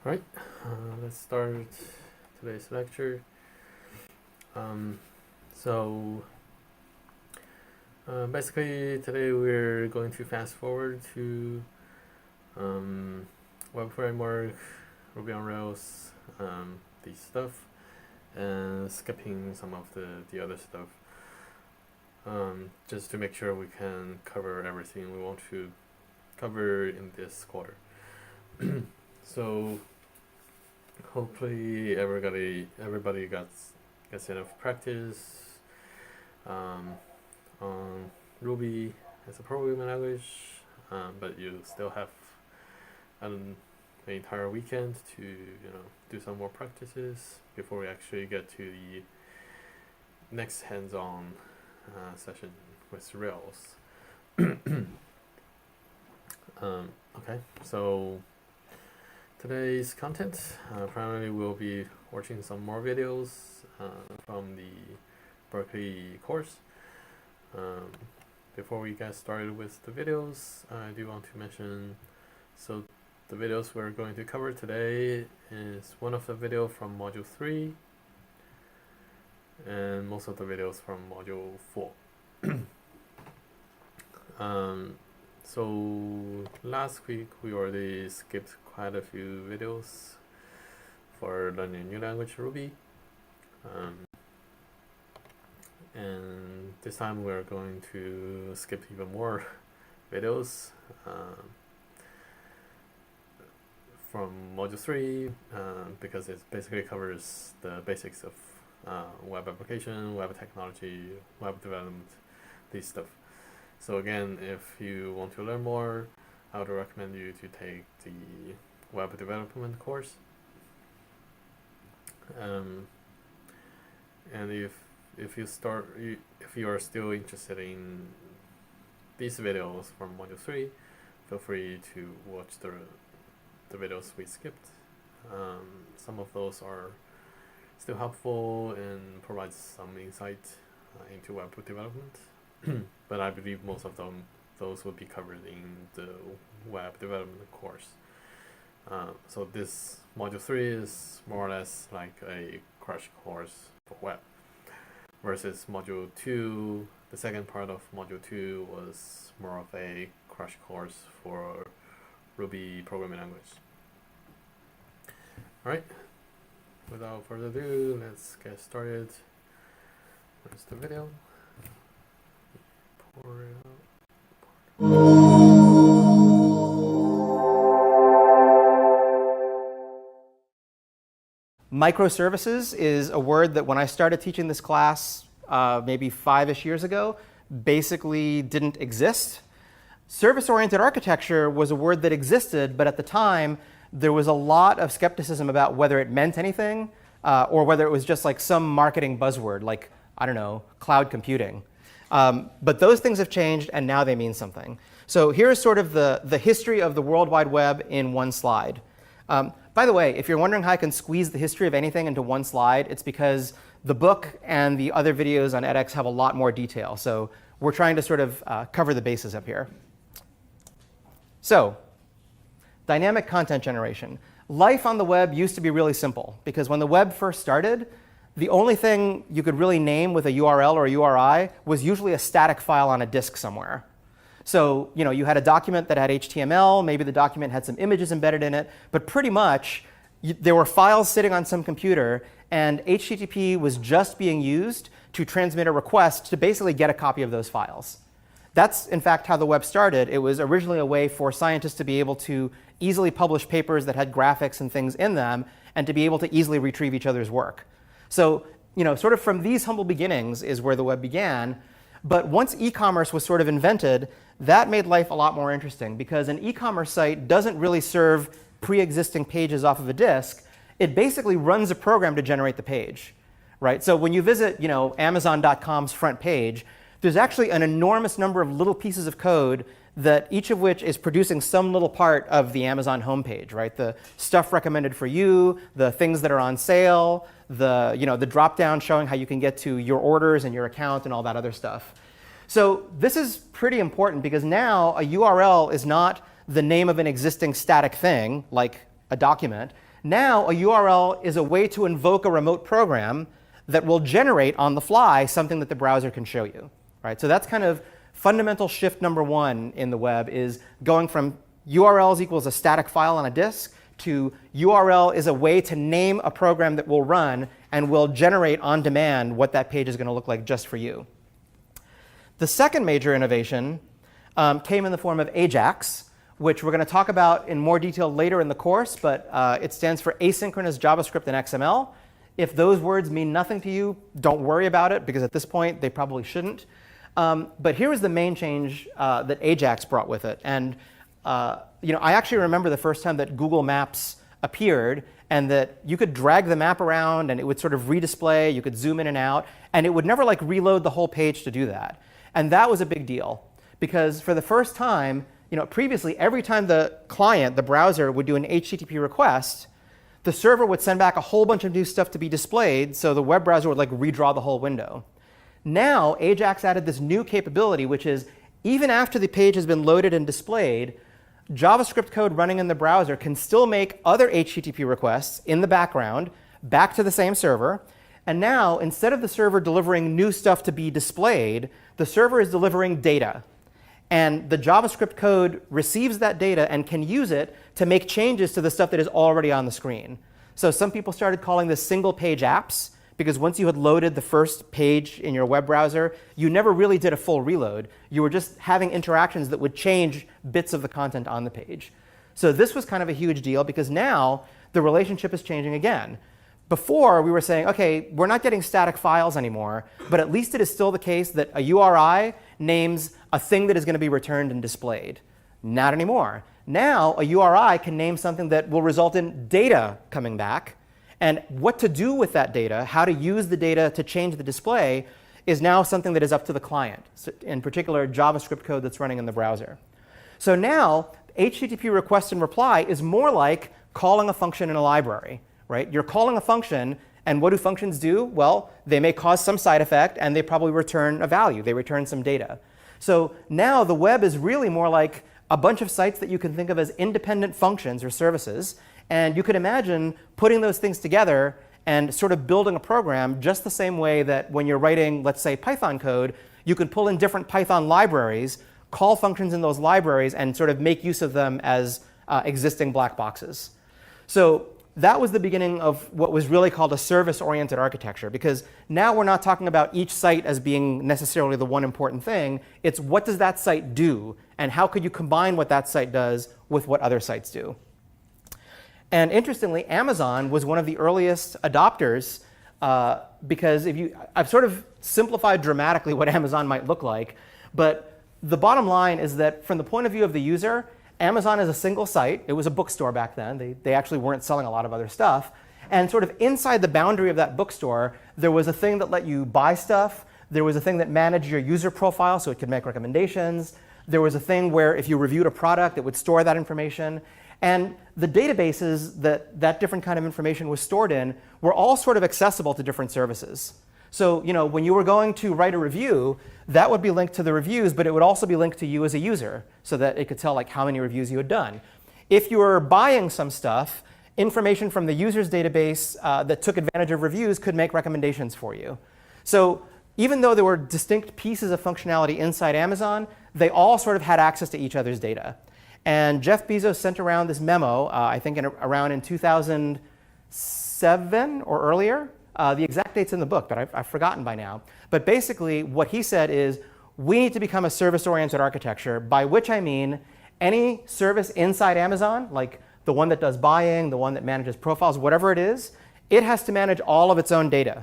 Alright, let's start today's lecture. Basically today we're going to fast forward to web framework, Ruby on Rails, these stuff, and skipping some of the other stuff, just to make sure we can cover everything we want to cover in this quarter. So hopefully everybody gets enough practice on Ruby as a programming language, but you still have an entire weekend to do some more practices before we actually get to the next hands-on session with Rails. Okay, so today's content, primarily we'll be watching some more videos from the Berkeley course. Before we get started with the videos, I do want to mention, so the videos we're going to cover today is one of the videos from Module 3 and most of the videos from Module 4. So last week we already skipped quite a few videos for learning a new language, Ruby. And this time we're going to skip even more videos from Module 3 because it basically covers the basics of web application, web technology, web development, these stuff. So again, if you want to learn more, I would recommend you to take the web development course. And if you are still interested in these videos from Module 3, feel free to watch the videos we skipped. Some of those are still helpful and provide some insight into web development. But I believe most of those will be covered in the web development course. So this Module 3 is more or less like a crash course for web, versus Module 2, the second part of Module 2 was more of a crash course for Ruby programming language. Alright, without further ado, let's get started. Where's the video? Microservices is a word that when I started teaching this class maybe 5-ish years ago, basically didn't exist. Service-oriented architecture was a word that existed, but at the time there was a lot of skepticism about whether it meant anything or whether it was just like some marketing buzzword like, I don't know, cloud computing. But those things have changed and now they mean something. So here's sort of the history of the World Wide Web in one slide. By the way, if you're wondering how I can squeeze the history of anything into one slide, it's because the book and the other videos on edX have a lot more detail. So we're trying to sort of cover the bases up here. So dynamic content generation. Life on the web used to be really simple because when the web first started, the only thing you could really name with a URL or a URI was usually a static file on a disk somewhere. So you had a document that had HTML, maybe the document had some images embedded in it, but pretty much there were files sitting on some computer, and HTTP was just being used to transmit a request to basically get a copy of those files. That's, in fact, how the web started. It was originally a way for scientists to be able to easily publish papers that had graphics and things in them, and to be able to easily retrieve each other's work. So, sort of from these humble beginnings is where the web began. But once e-commerce was sort of invented, that made life a lot more interesting because an e-commerce site doesn't really serve pre-existing pages off of a disk. It basically runs a program to generate the page, right? So when you visit, Amazon.com's front page, there's actually an enormous number of little pieces of code that each of which is producing some little part of the Amazon homepage, right? The stuff recommended for you, the things that are on sale, the drop down showing how you can get to your orders and your account and all that other stuff. So this is pretty important because now a URL is not the name of an existing static thing like a document. Now a URL is a way to invoke a remote program that will generate on the fly something that the browser can show you. Right? So that's kind of fundamental shift number one in the web, is going from URLs equals a static file on a disk to URL is a way to name a program that will run and will generate on demand what that page is going to look like just for you. The second major innovation came in the form of Ajax, which we're going to talk about in more detail later in the course, but it stands for asynchronous JavaScript and XML. If those words mean nothing to you, don't worry about it, because at this point they probably shouldn't. But here is the main change that Ajax brought with it. And I actually remember the first time that Google Maps appeared, and that you could drag the map around and it would sort of redisplay, you could zoom in and out, and it would never like reload the whole page to do that. And that was a big deal, because for the first time, previously every time the client, the browser, would do an HTTP request, the server would send back a whole bunch of new stuff to be displayed, so the web browser would like redraw the whole window. Now Ajax added this new capability, which is even after the page has been loaded and displayed, JavaScript code running in the browser can still make other HTTP requests in the background back to the same server. And now, instead of the server delivering new stuff to be displayed, the server is delivering data. And the JavaScript code receives that data and can use it to make changes to the stuff that is already on the screen. So some people started calling this single page apps, because once you had loaded the first page in your web browser, you never really did a full reload. You were just having interactions that would change bits of the content on the page. So this was kind of a huge deal, because now the relationship is changing again. Before, we were saying, OK, we're not getting static files anymore, but at least it is still the case that a URI names a thing that is going to be returned and displayed. Not anymore. Now a URI can name something that will result in data coming back. And what to do with that data, how to use the data to change the display, is now something that is up to the client, so in particular JavaScript code that's running in the browser. So now HTTP request and reply is more like calling a function in a library. Right? You're calling a function, and what do functions do? Well, they may cause some side effect, and they probably return a value. They return some data. So now the web is really more like a bunch of sites that you can think of as independent functions or services. And you could imagine putting those things together and sort of building a program just the same way that when you're writing, let's say, Python code, you can pull in different Python libraries, call functions in those libraries, and sort of make use of them as existing black boxes. So that was the beginning of what was really called a service-oriented architecture, because now we're not talking about each site as being necessarily the one important thing. It's what does that site do, and how could you combine what that site does with what other sites do. And interestingly, Amazon was one of the earliest adopters, because I've sort of simplified dramatically what Amazon might look like, but the bottom line is that from the point of view of the user, Amazon is a single site. It was a bookstore back then. They actually weren't selling a lot of other stuff. And sort of inside the boundary of that bookstore, there was a thing that let you buy stuff. There was a thing that managed your user profile so it could make recommendations. There was a thing where if you reviewed a product, it would store that information. And the databases that different kind of information was stored in were all sort of accessible to different services. So when you were going to write a review, that would be linked to the reviews, but it would also be linked to you as a user, so that it could tell like how many reviews you had done. If you were buying some stuff, information from the user's database that took advantage of reviews could make recommendations for you. So even though there were distinct pieces of functionality inside Amazon, they all sort of had access to each other's data. And Jeff Bezos sent around this memo, I think around in 2007 or earlier. The exact date's in the book, but I've forgotten by now. But basically, what he said is, we need to become a service-oriented architecture, by which I mean any service inside Amazon, like the one that does buying, the one that manages profiles, whatever it is, it has to manage all of its own data.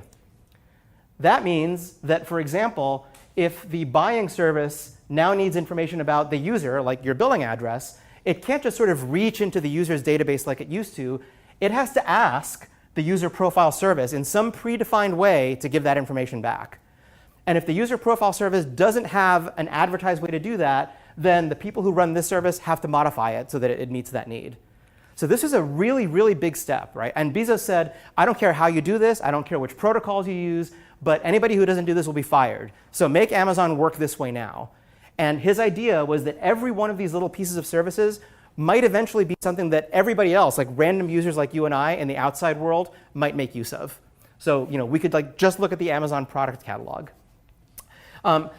That means that, for example, if the buying service now needs information about the user, like your billing address, it can't just sort of reach into the user's database like it used to. It has to ask the user profile service in some predefined way to give that information back. And if the user profile service doesn't have an advertised way to do that, then the people who run this service have to modify it so that it meets that need. So this is a really, really big step, right? And Bezos said, I don't care how you do this, I don't care which protocols you use, but anybody who doesn't do this will be fired. So make Amazon work this way now. And his idea was that every one of these little pieces of services might eventually be something that everybody else, like random users like you and I in the outside world, might make use of. So we could like just look at the Amazon product catalog.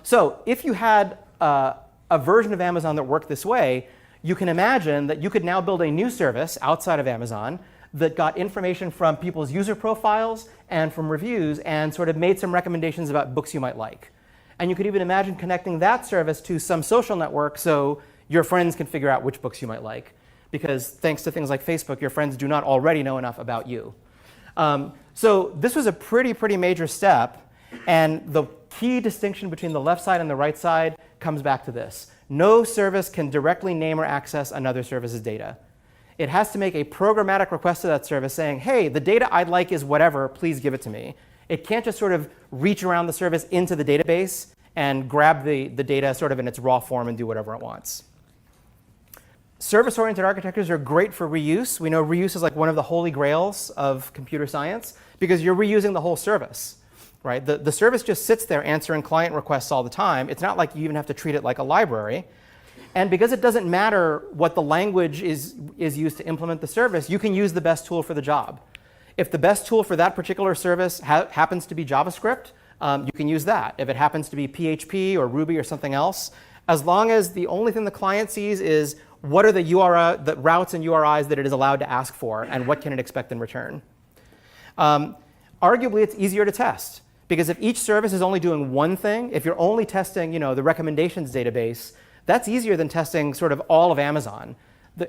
So if you had a version of Amazon that worked this way, you can imagine that you could now build a new service outside of Amazon that got information from people's user profiles and from reviews and sort of made some recommendations about books you might like. And you could even imagine connecting that service to some social network so your friends can figure out which books you might like. Because thanks to things like Facebook, your friends do not already know enough about you. So this was a pretty major step. And the key distinction between the left side and the right side comes back to this. No service can directly name or access another service's data. It has to make a programmatic request to that service saying, hey, the data I'd like is whatever, please give it to me. It can't just sort of reach around the service into the database and grab the data sort of in its raw form and do whatever it wants. Service-oriented architectures are great for reuse. We know reuse is like one of the holy grails of computer science because you're reusing the whole service. Right? The service just sits there answering client requests all the time. It's not like you even have to treat it like a library. And because it doesn't matter what the language is used to implement the service, you can use the best tool for the job. If the best tool for that particular service happens to be JavaScript, you can use that. If it happens to be PHP or Ruby or something else, as long as the only thing the client sees is what are the routes and URIs that it is allowed to ask for, and what can it expect in return. Arguably, it's easier to test. Because if each service is only doing one thing, if you're only testing the recommendations database, that's easier than testing sort of all of Amazon.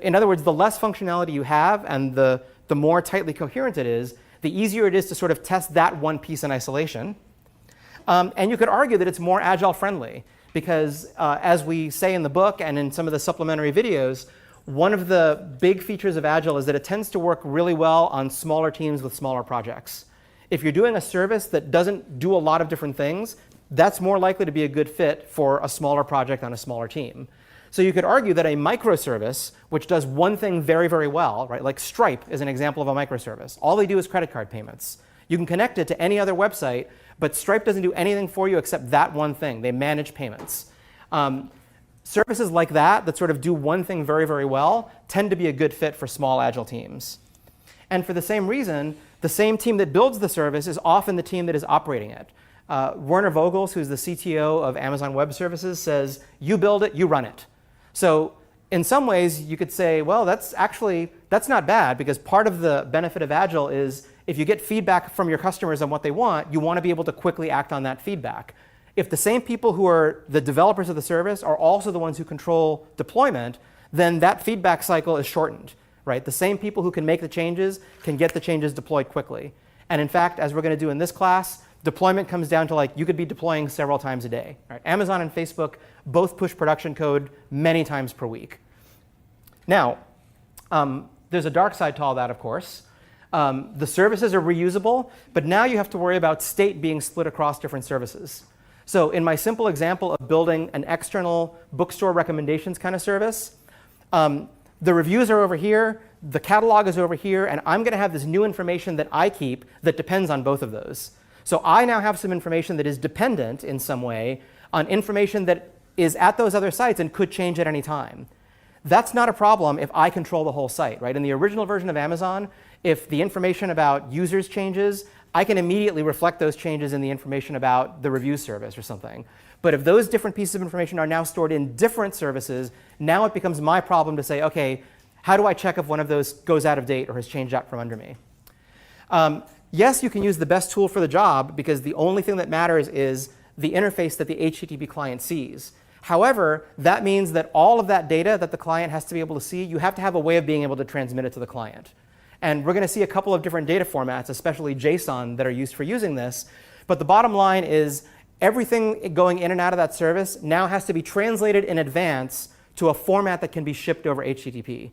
In other words, the less functionality you have and the more tightly coherent it is, the easier it is to sort of test that one piece in isolation. And you could argue that it's more agile friendly because as we say in the book and in some of the supplementary videos, one of the big features of Agile is that it tends to work really well on smaller teams with smaller projects. If you're doing a service that doesn't do a lot of different things, that's more likely to be a good fit for a smaller project on a smaller team. So you could argue that a microservice, which does one thing very well, right? Like Stripe is an example of a microservice. All they do is credit card payments. You can connect it to any other website, but Stripe doesn't do anything for you except that one thing. They manage payments. Services like that sort of do one thing very well tend to be a good fit for small agile teams. And for the same reason, the same team that builds the service is often the team that is operating it. Werner Vogels, who's the CTO of Amazon Web Services, says, you build it, you run it. So in some ways, you could say, well, that's not bad, because part of the benefit of Agile is if you get feedback from your customers on what they want, you want to be able to quickly act on that feedback. If the same people who are the developers of the service are also the ones who control deployment, then that feedback cycle is shortened. Right? The same people who can make the changes can get the changes deployed quickly. And in fact, as we're going to do in this class, deployment comes down to like you could be deploying several times a day. Right? Amazon and Facebook both push production code many times per week. Now, there's a dark side to all that, of course. The services are reusable, but now you have to worry about state being split across different services. So in my simple example of building an external bookstore recommendations kind of service, the reviews are over here, the catalog is over here, and I'm going to have this new information that I keep that depends on both of those. So I now have some information that is dependent in some way on information that is at those other sites and could change at any time. That's not a problem if I control the whole site, right? In the original version of Amazon, if the information about users changes, I can immediately reflect those changes in the information about the review service or something. But if those different pieces of information are now stored in different services, now it becomes my problem to say, okay, how do I check if one of those goes out of date or has changed out from under me? Yes, you can use the best tool for the job because the only thing that matters is the interface that the HTTP client sees. However, that means that all of that data that the client has to be able to see, you have to have a way of being able to transmit it to the client. And we're going to see a couple of different data formats, especially JSON, that are used for using this. But the bottom line is everything going in and out of that service now has to be translated in advance to a format that can be shipped over HTTP.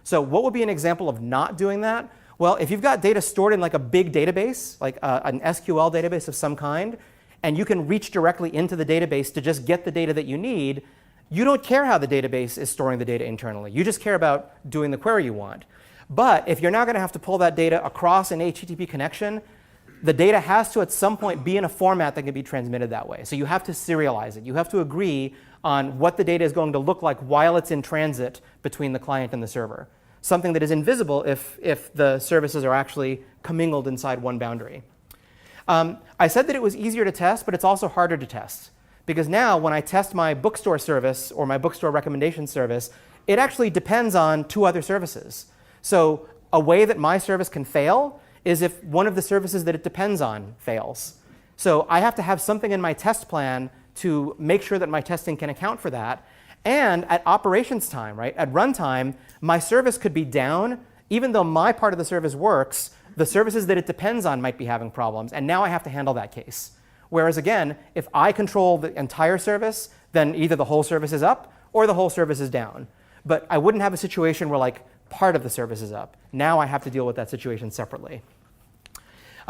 So what would be an example of not doing that? Well, if you've got data stored in like a big database, like an SQL database of some kind, and you can reach directly into the database to just get the data that you need, you don't care how the database is storing the data internally. You just care about doing the query you want. But if you're now going to have to pull that data across an HTTP connection, the data has to at some point be in a format that can be transmitted that way. So you have to serialize it. You have to agree on what the data is going to look like while it's in transit between the client and the server. Something that is invisible if the services are actually commingled inside one boundary. I said that it was easier to test, but it's also harder to test. Because now when I test my bookstore service or my bookstore recommendation service, it actually depends on two other services. So a way that my service can fail is if one of the services that it depends on fails. So I have to have something in my test plan to make sure that my testing can account for that. And at operations time, right, at runtime, my service could be down. Even though my part of the service works, the services that it depends on might be having problems. And now I have to handle that case. Whereas again, if I control the entire service, then either the whole service is up or the whole service is down. But I wouldn't have a situation where like part of the service is up. Now I have to deal with that situation separately.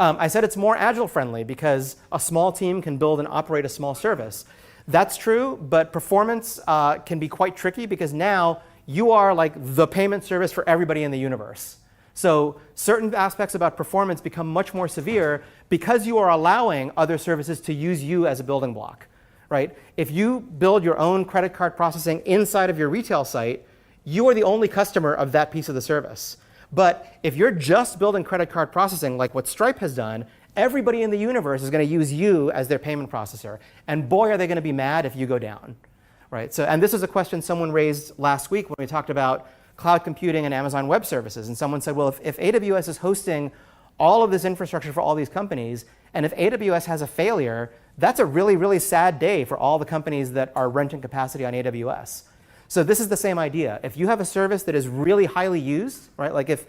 I said it's more agile friendly because a small team can build and operate a small service. That's true, but performance can be quite tricky because now you are like the payment service for everybody in the universe. So certain aspects about performance become much more severe because you are allowing other services to use you as a building block, right? If you build your own credit card processing inside of your retail site, you are the only customer of that piece of the service. But if you're just building credit card processing like what Stripe has done, everybody in the universe is going to use you as their payment processor. And boy, are they going to be mad if you go down, right? So, and this is a question someone raised last week when we talked about cloud computing and Amazon Web Services. And someone said, well, if AWS is hosting all of this infrastructure for all these companies, and if AWS has a failure, that's a really, really sad day for all the companies that are renting capacity on AWS. So this is the same idea. If you have a service that is really highly used, right? Like if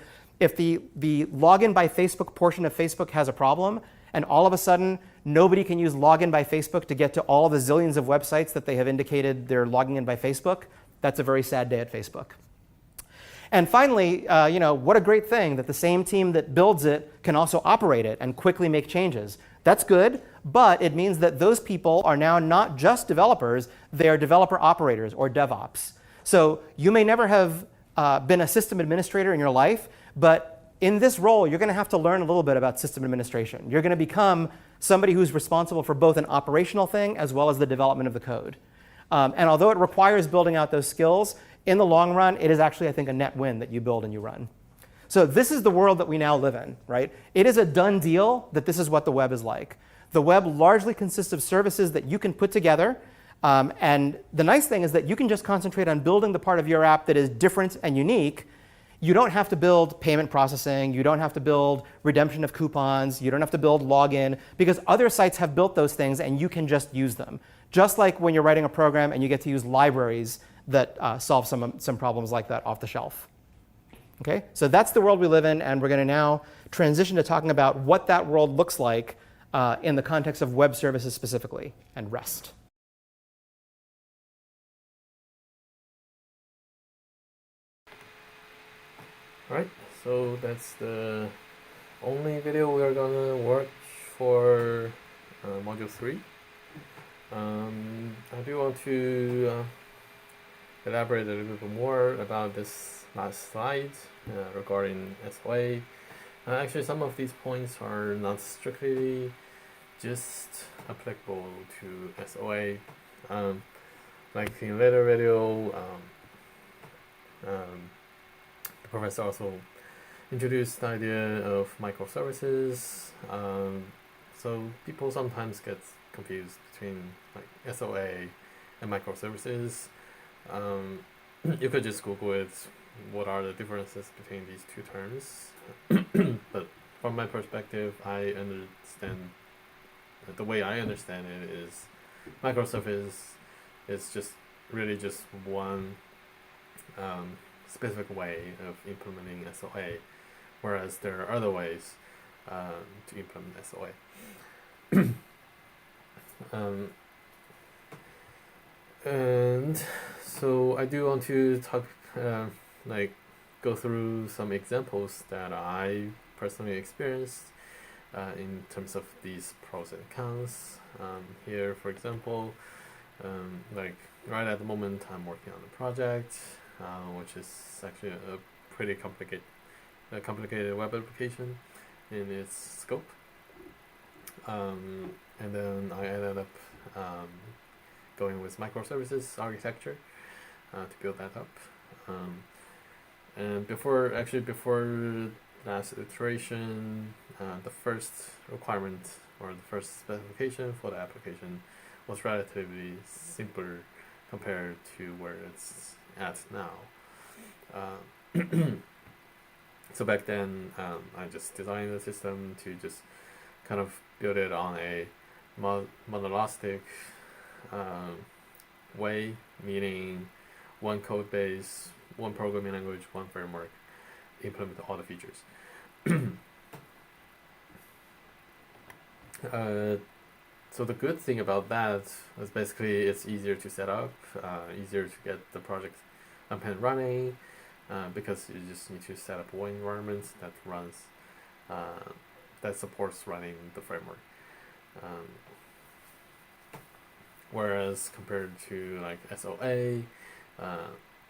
the login by Facebook portion of Facebook has a problem, and all of a sudden nobody can use login by Facebook to get to all the zillions of websites that they have indicated they're logging in by Facebook, that's a very sad day at Facebook. And finally, what a great thing that the same team that builds it can also operate it and quickly make changes. That's good, but it means that those people are now not just developers, they are developer operators or DevOps. So you may never have been a system administrator in your life, but in this role, you're going to have to learn a little bit about system administration. You're going to become somebody who's responsible for both an operational thing as well as the development of the code. And although it requires building out those skills, in the long run, it is actually, I think, a net win that you build and you run. So this is the world that we now live in, right? It is a done deal that this is what the web is like. The web largely consists of services that you can put together. And the nice thing is that you can just concentrate on building the part of your app that is different and unique. You don't have to build payment processing. You don't have to build redemption of coupons. You don't have to build login because other sites have built those things and you can just use them. Just like when you're writing a program and you get to use libraries that solve some problems like that off the shelf. Okay, so that's the world we live in, and we're going to now transition to talking about what that world looks like in the context of web services specifically, and REST. All right, so that's the only video we're going to watch for Module 3. I do want to elaborate a little bit more about this last slide regarding SOA. Actually, some of these points are not strictly just applicable to SOA. Like in later video, the professor also introduced the idea of microservices. So people sometimes get confused between like SOA and microservices. You could just Google it, what are the differences between these two terms. But from my perspective, I understand, the way I understand it is microservice is just really just one specific way of implementing SOA, whereas there are other ways to implement SOA. And so I do want to talk, go through some examples that I personally experienced in terms of these pros and cons. Here, for example, right at the moment, I'm working on a project, which is actually a pretty complicated web application in its scope. And then I ended up going with microservices architecture to build that up. And before last iteration, the first requirement or the first specification for the application was relatively simpler compared to where it's at now. So back then, I just designed the system to just kind of build it on a monolithic way, meaning one code base, one programming language, one framework, implement all the features. So the good thing about that is basically it's easier to set up, easier to get the project up and running, because you just need to set up one environment that runs, that supports running the framework. Whereas compared to like SOA,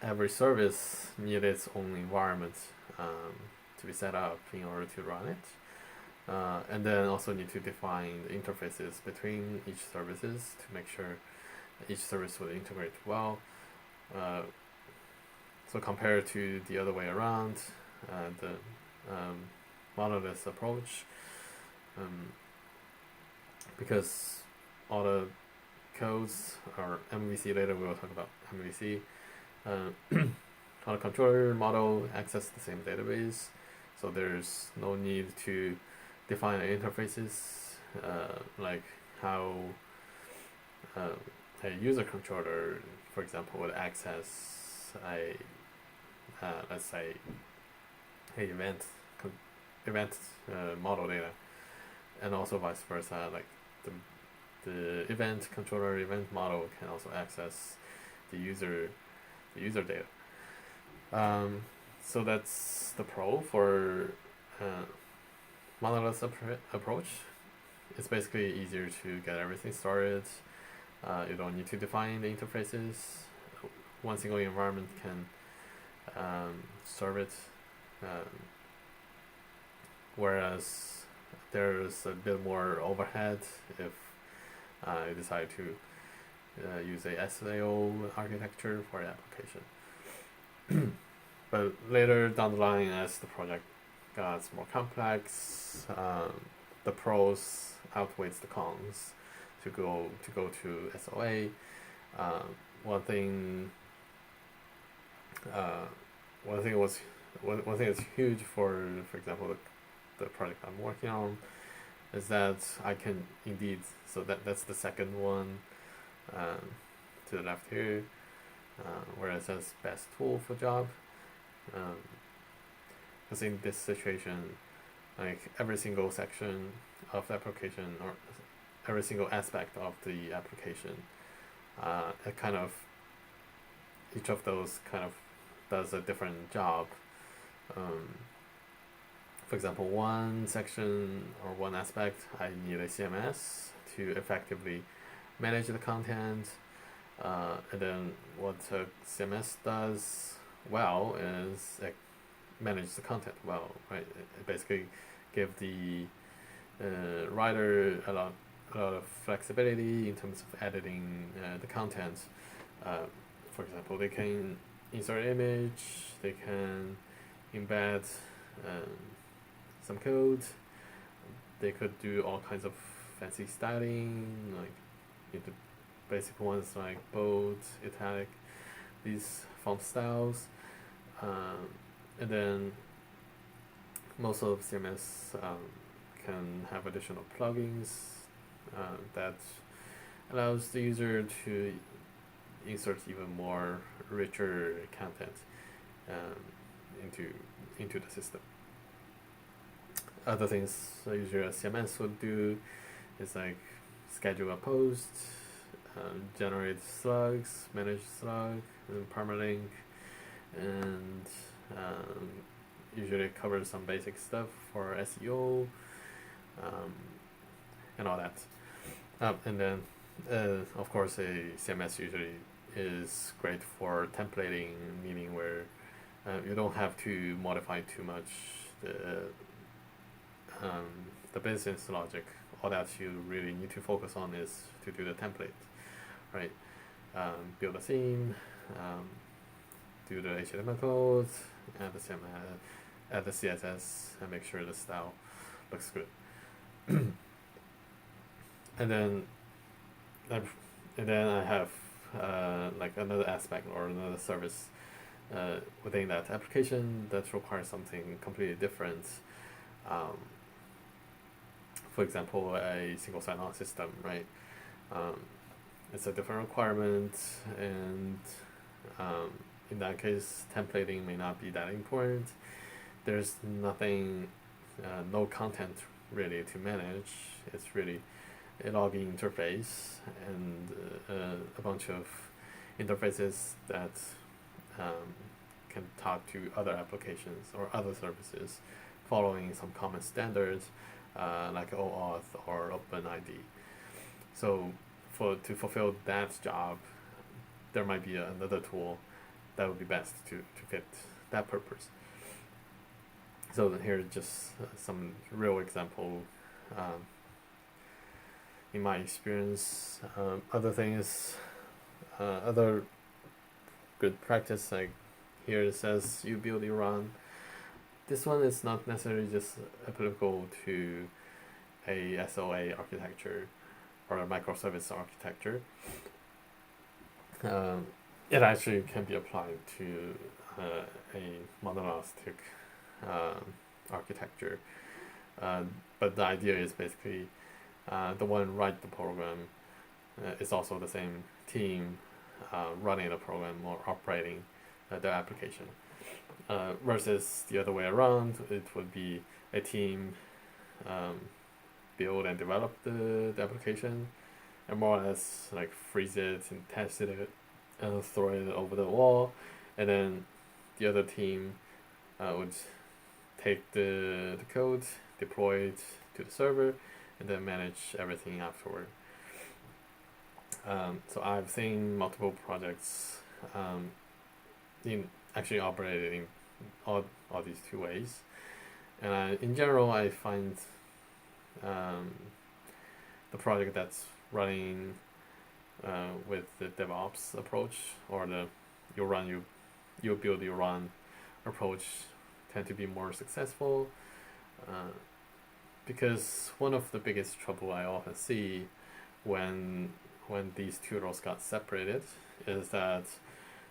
every service needs its own environment to be set up in order to run it. And then also need to define the interfaces between each services to make sure each service will integrate well. So compared to the other way around, the monolith approach, because all the codes or MVC, later we will talk about MVC, all the controller model access the same database, so there's no need to define interfaces like how a user controller, for example, would access a let's say a event model data, and also vice versa, like the event controller event model can also access the user data. So that's the pro for monolith approach. It's basically easier to get everything started. You don't need to define the interfaces. One single environment can serve it. Whereas there's a bit more overhead if you decide to use a SAO architecture for the application. But later down the line, as the project gets more complex, the pros outweighs the cons to go to SOA. One thing that's huge for example the project I'm working on is that I can indeed, so that's the second one to the left here, where it says best tool for job. Because in this situation, like every single section of the application or every single aspect of the application, it kind of, each of those kind of does a different job. For example, one section or one aspect, I need a CMS to effectively manage the content, and then what a CMS does well is manage the content well, right? It basically give the writer a lot of flexibility in terms of editing the content. For example, they can insert image, they can embed some code, they could do all kinds of fancy styling, like the basic ones like bold, italic, these font styles, and then most of CMS can have additional plugins that allows the user to insert even more richer content into the system. Other things usually a CMS would do is like schedule a post, generate slugs, manage slug, and permalink, and usually cover some basic stuff for SEO, and all that. And then, of course, a CMS usually is great for templating, meaning where you don't have to modify too much the business logic. All that you really need to focus on is to do the template, right? build a scene, do the HTML code, add the CMS, add the CSS, and make sure the style looks good. and then I have like another aspect or another service within that application that requires something completely different. For example, a single sign-on system, right? It's a different requirement, and in that case, templating may not be that important. There's nothing, no content really to manage. It's really a login interface and a bunch of interfaces that can talk to other applications or other services following some common standards like OAuth or OpenID. So to fulfill that job, there might be another tool that would be best to fit that purpose. So here's just some real example in my experience. Other things, other good practice, like here it says you build, you run. This one is not necessarily just applicable to a SOA architecture or a microservice architecture. It actually can be applied to a monolithic architecture. But the idea is basically the one write the program is also the same team running the program or operating the application. Versus the other way around, it would be a team build and develop the application and more or less like freeze it and test it and throw it over the wall, and then the other team would take the code, deploy it to the server, and then manage everything afterward. So I've seen multiple projects actually operated in all these two ways, and in general I find the project that's running with the DevOps approach or the you build, you run approach tend to be more successful because one of the biggest trouble I often see when these two roles got separated is that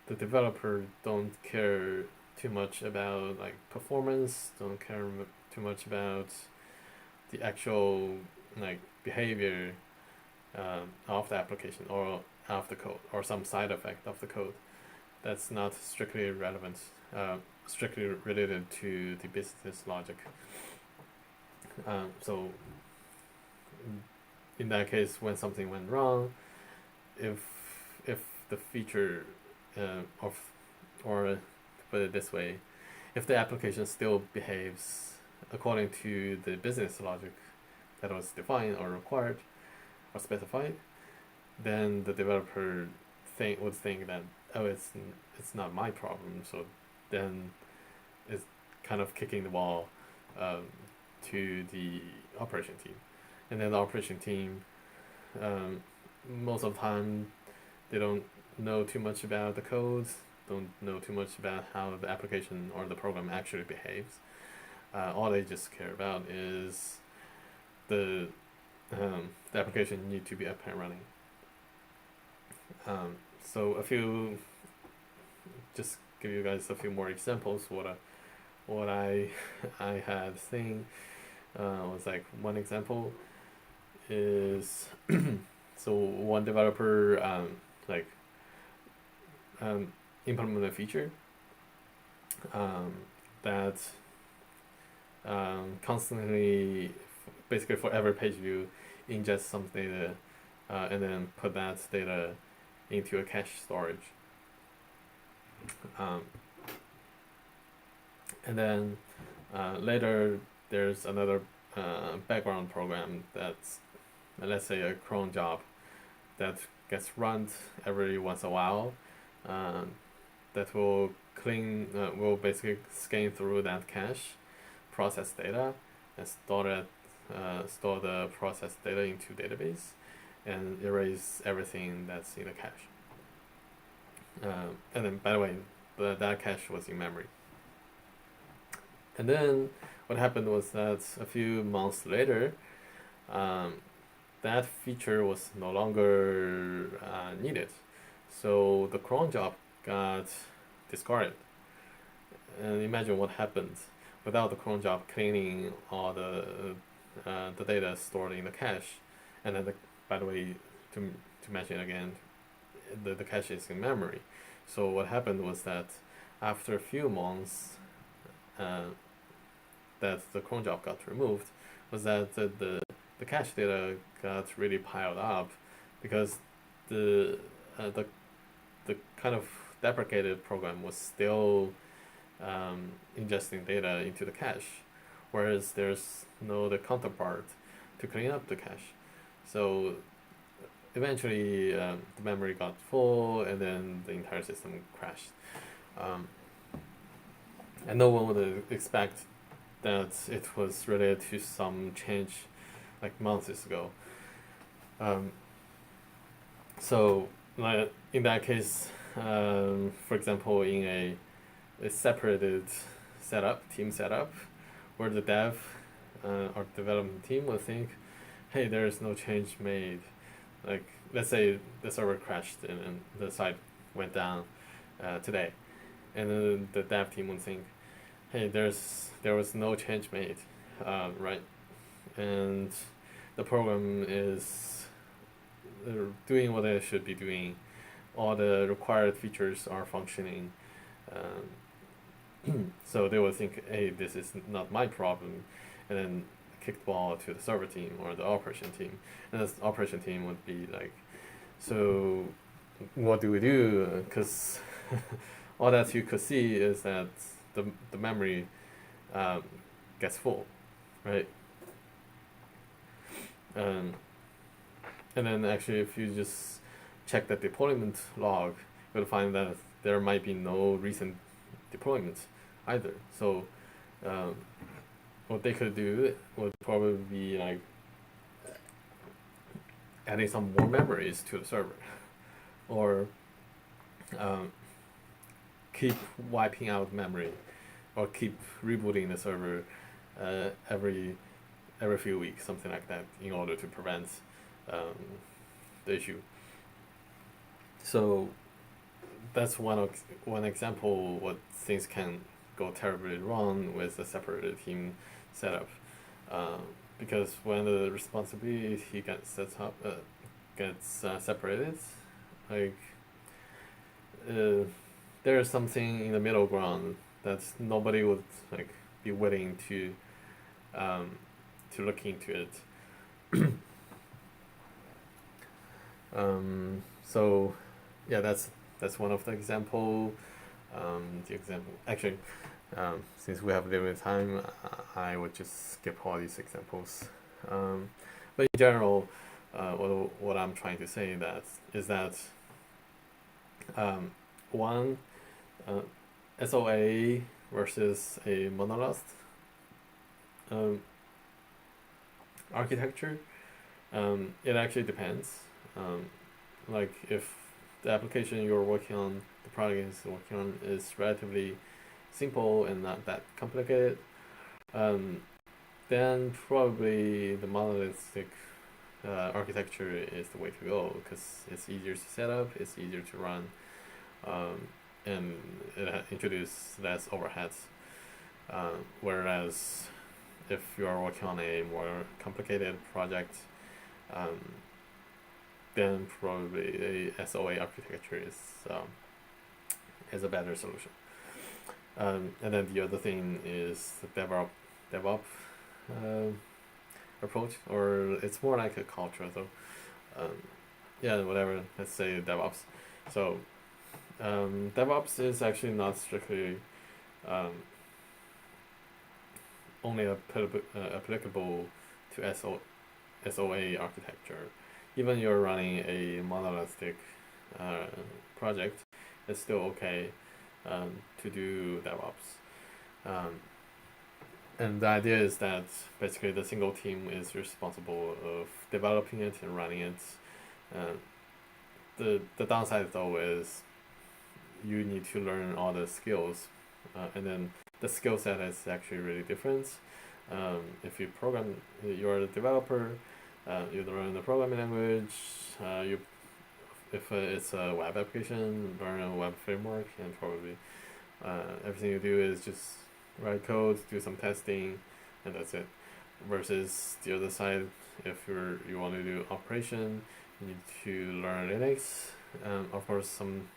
the developer don't care too much about like performance, don't care too much about the actual like behavior of the application or of the code or some side effect of the code that's not strictly relevant, strictly related to the business logic. So in that case, when something went wrong, if the feature or to put it this way, if the application still behaves according to the business logic that was defined or required or specified, then the developer would think that, oh, it's not my problem. So then it's kind of kicking the ball to the operation team, and then the operation team most of the time they don't know too much about the codes, don't know too much about how the application or the program actually behaves. All they just care about is the application need to be up and running. So just give you guys a few more examples. What I had seen was like one example is so one developer implement a feature that constantly, basically for every page view, ingest some data and then put that data into a cache storage. And then later there's another background program that's, let's say, a cron job that gets run every once in a while that will basically scan through that cache, process data, and store the processed data into database and erase everything that's in the cache. And then, by the way, that cache was in memory. And then what happened was that a few months later, that feature was no longer needed. So the cron job got discarded. And imagine what happened without the cron job cleaning all the data stored in the cache. And then, by the way, to mention again, the cache is in memory. So what happened was that after a few months, that the cron job got removed, was that the cache data got really piled up because the kind of deprecated program was still ingesting data into the cache, whereas there's no the counterpart to clean up the cache. So eventually the memory got full and then the entire system crashed. And no one would expect that it was related to some change like months ago. So in that case, for example, in a separated team setup, where the dev or development team will think, hey, there is no change made. Like, let's say the server crashed and the site went down today, and then the dev team would think, hey, there was no change made, right? And the program is doing what it should be doing. All the required features are functioning. So they will think, hey, this is not my problem, and then kick the ball to the server team or the operation team. And the operation team would be like, so what do we do? Because all that you could see is that the memory gets full, right? And then actually, if you just check the deployment log, you'll find that there might be no recent deployments either. So what they could do would probably be like adding some more memories to the server, or keep wiping out memory, or keep rebooting the server every few weeks, something like that, in order to prevent the issue. So that's one example what things can go terribly wrong with a separated team setup, because when the responsibility gets separated, like there is something in the middle ground that nobody would like be willing to look into it. So yeah, that's one of the example. The example actually, since we have limited time, I would just skip all these examples. But in general, what I'm trying to say is that one SOA versus a monolith architecture, it actually depends. Like if the application you're working on, the project is working on, is relatively simple and not that complicated, then probably the monolithic architecture is the way to go, because it's easier to set up, it's easier to run, and it introduces less overheads. Whereas if you are working on a more complicated project, then probably a SOA architecture is a better solution. And then the other thing is the DevOps approach, or it's more like a culture though. Yeah, whatever. Let's say DevOps. So DevOps is actually not strictly only applicable to SOA architecture. Even you're running a monolithic project, it's still okay to do DevOps. And the idea is that basically the single team is responsible of developing it and running it. The downside though is you need to learn all the skills, and then the skill set is actually really different. If you're a developer, you learn the programming language. If it's a web application, learn a web framework, and probably everything you do is just write code, do some testing, and that's it. Versus the other side, if you want to do operation, you need to learn Linux. Of course, some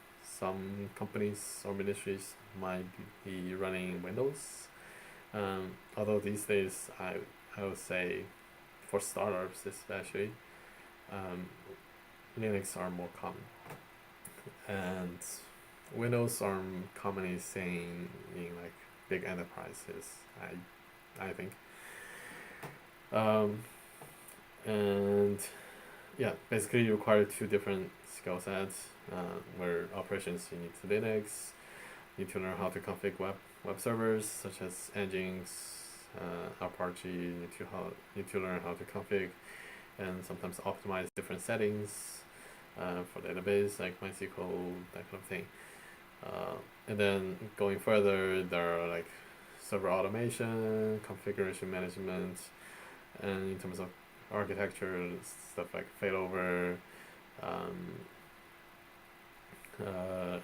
companies or ministries might be running Windows. Although these days, I would say, for startups especially, Linux are more common, and Windows are commonly seen in like big enterprises. I think. And yeah, basically you require two different skill sets. Where operations you need Linux, you need to learn how to configure web servers such as Ajax, Apache. You need to learn how to configure and sometimes optimize different settings for database like MySQL, that kind of thing. And then going further, there are like server automation, configuration management, and in terms of architecture, stuff like failover,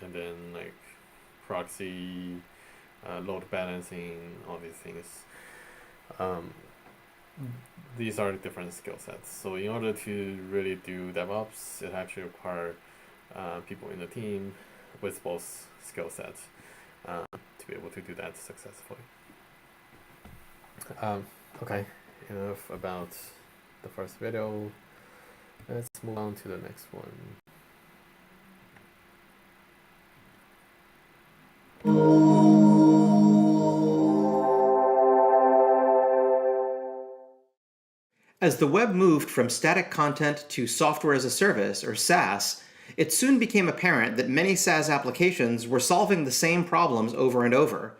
and then like proxy, load balancing, all these things. These are different skill sets. So in order to really do DevOps, it actually requires people in the team with both skill sets to be able to do that successfully. Okay, enough about the first video. Let's move on to the next one. As the web moved from static content to software as a service, or SaaS, it soon became apparent that many SaaS applications were solving the same problems over and over.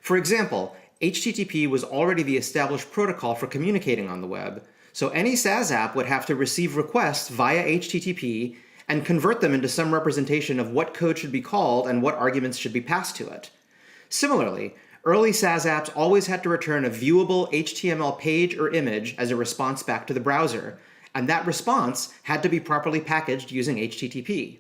For example, HTTP was already the established protocol for communicating on the web, so any SaaS app would have to receive requests via HTTP and convert them into some representation of what code should be called and what arguments should be passed to it. Similarly, early SaaS apps always had to return a viewable HTML page or image as a response back to the browser, and that response had to be properly packaged using HTTP.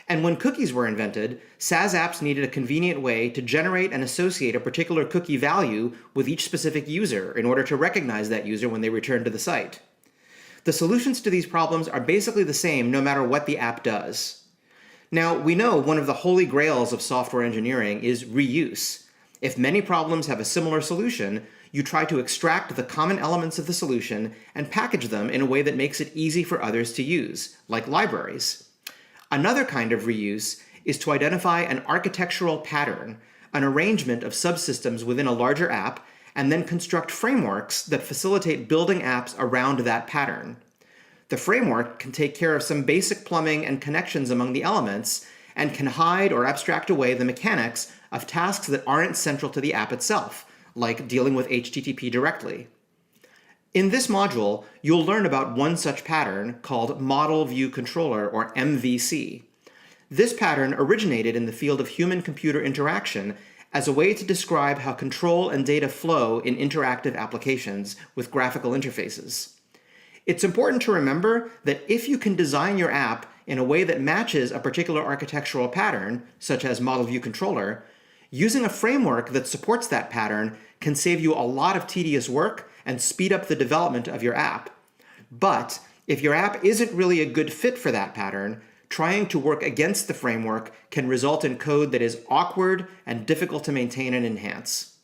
And when cookies were invented, SaaS apps needed a convenient way to generate and associate a particular cookie value with each specific user in order to recognize that user when they return to the site. The solutions to these problems are basically the same no matter what the app does. Now, we know one of the holy grails of software engineering is reuse. If many problems have a similar solution, you try to extract the common elements of the solution and package them in a way that makes it easy for others to use, like libraries. Another kind of reuse is to identify an architectural pattern, an arrangement of subsystems within a larger app, and then construct frameworks that facilitate building apps around that pattern. The framework can take care of some basic plumbing and connections among the elements, and can hide or abstract away the mechanics of tasks that aren't central to the app itself, like dealing with HTTP directly. In this module, you'll learn about one such pattern called Model View Controller, or MVC. This pattern originated in the field of human-computer interaction as a way to describe how control and data flow in interactive applications with graphical interfaces. It's important to remember that if you can design your app in a way that matches a particular architectural pattern, such as Model View Controller, using a framework that supports that pattern can save you a lot of tedious work and speed up the development of your app. But if your app isn't really a good fit for that pattern, trying to work against the framework can result in code that is awkward and difficult to maintain and enhance.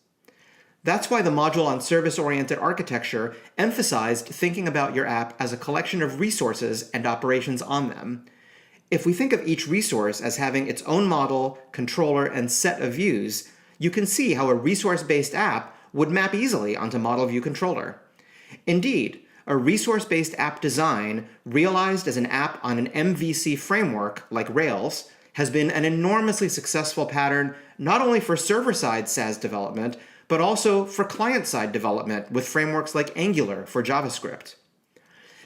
That's why the module on service-oriented architecture emphasized thinking about your app as a collection of resources and operations on them. If we think of each resource as having its own model, controller, and set of views, you can see how a resource-based app would map easily onto Model View Controller. Indeed, a resource-based app design realized as an app on an MVC framework like Rails has been an enormously successful pattern not only for server-side SaaS development, but also for client-side development with frameworks like Angular for JavaScript.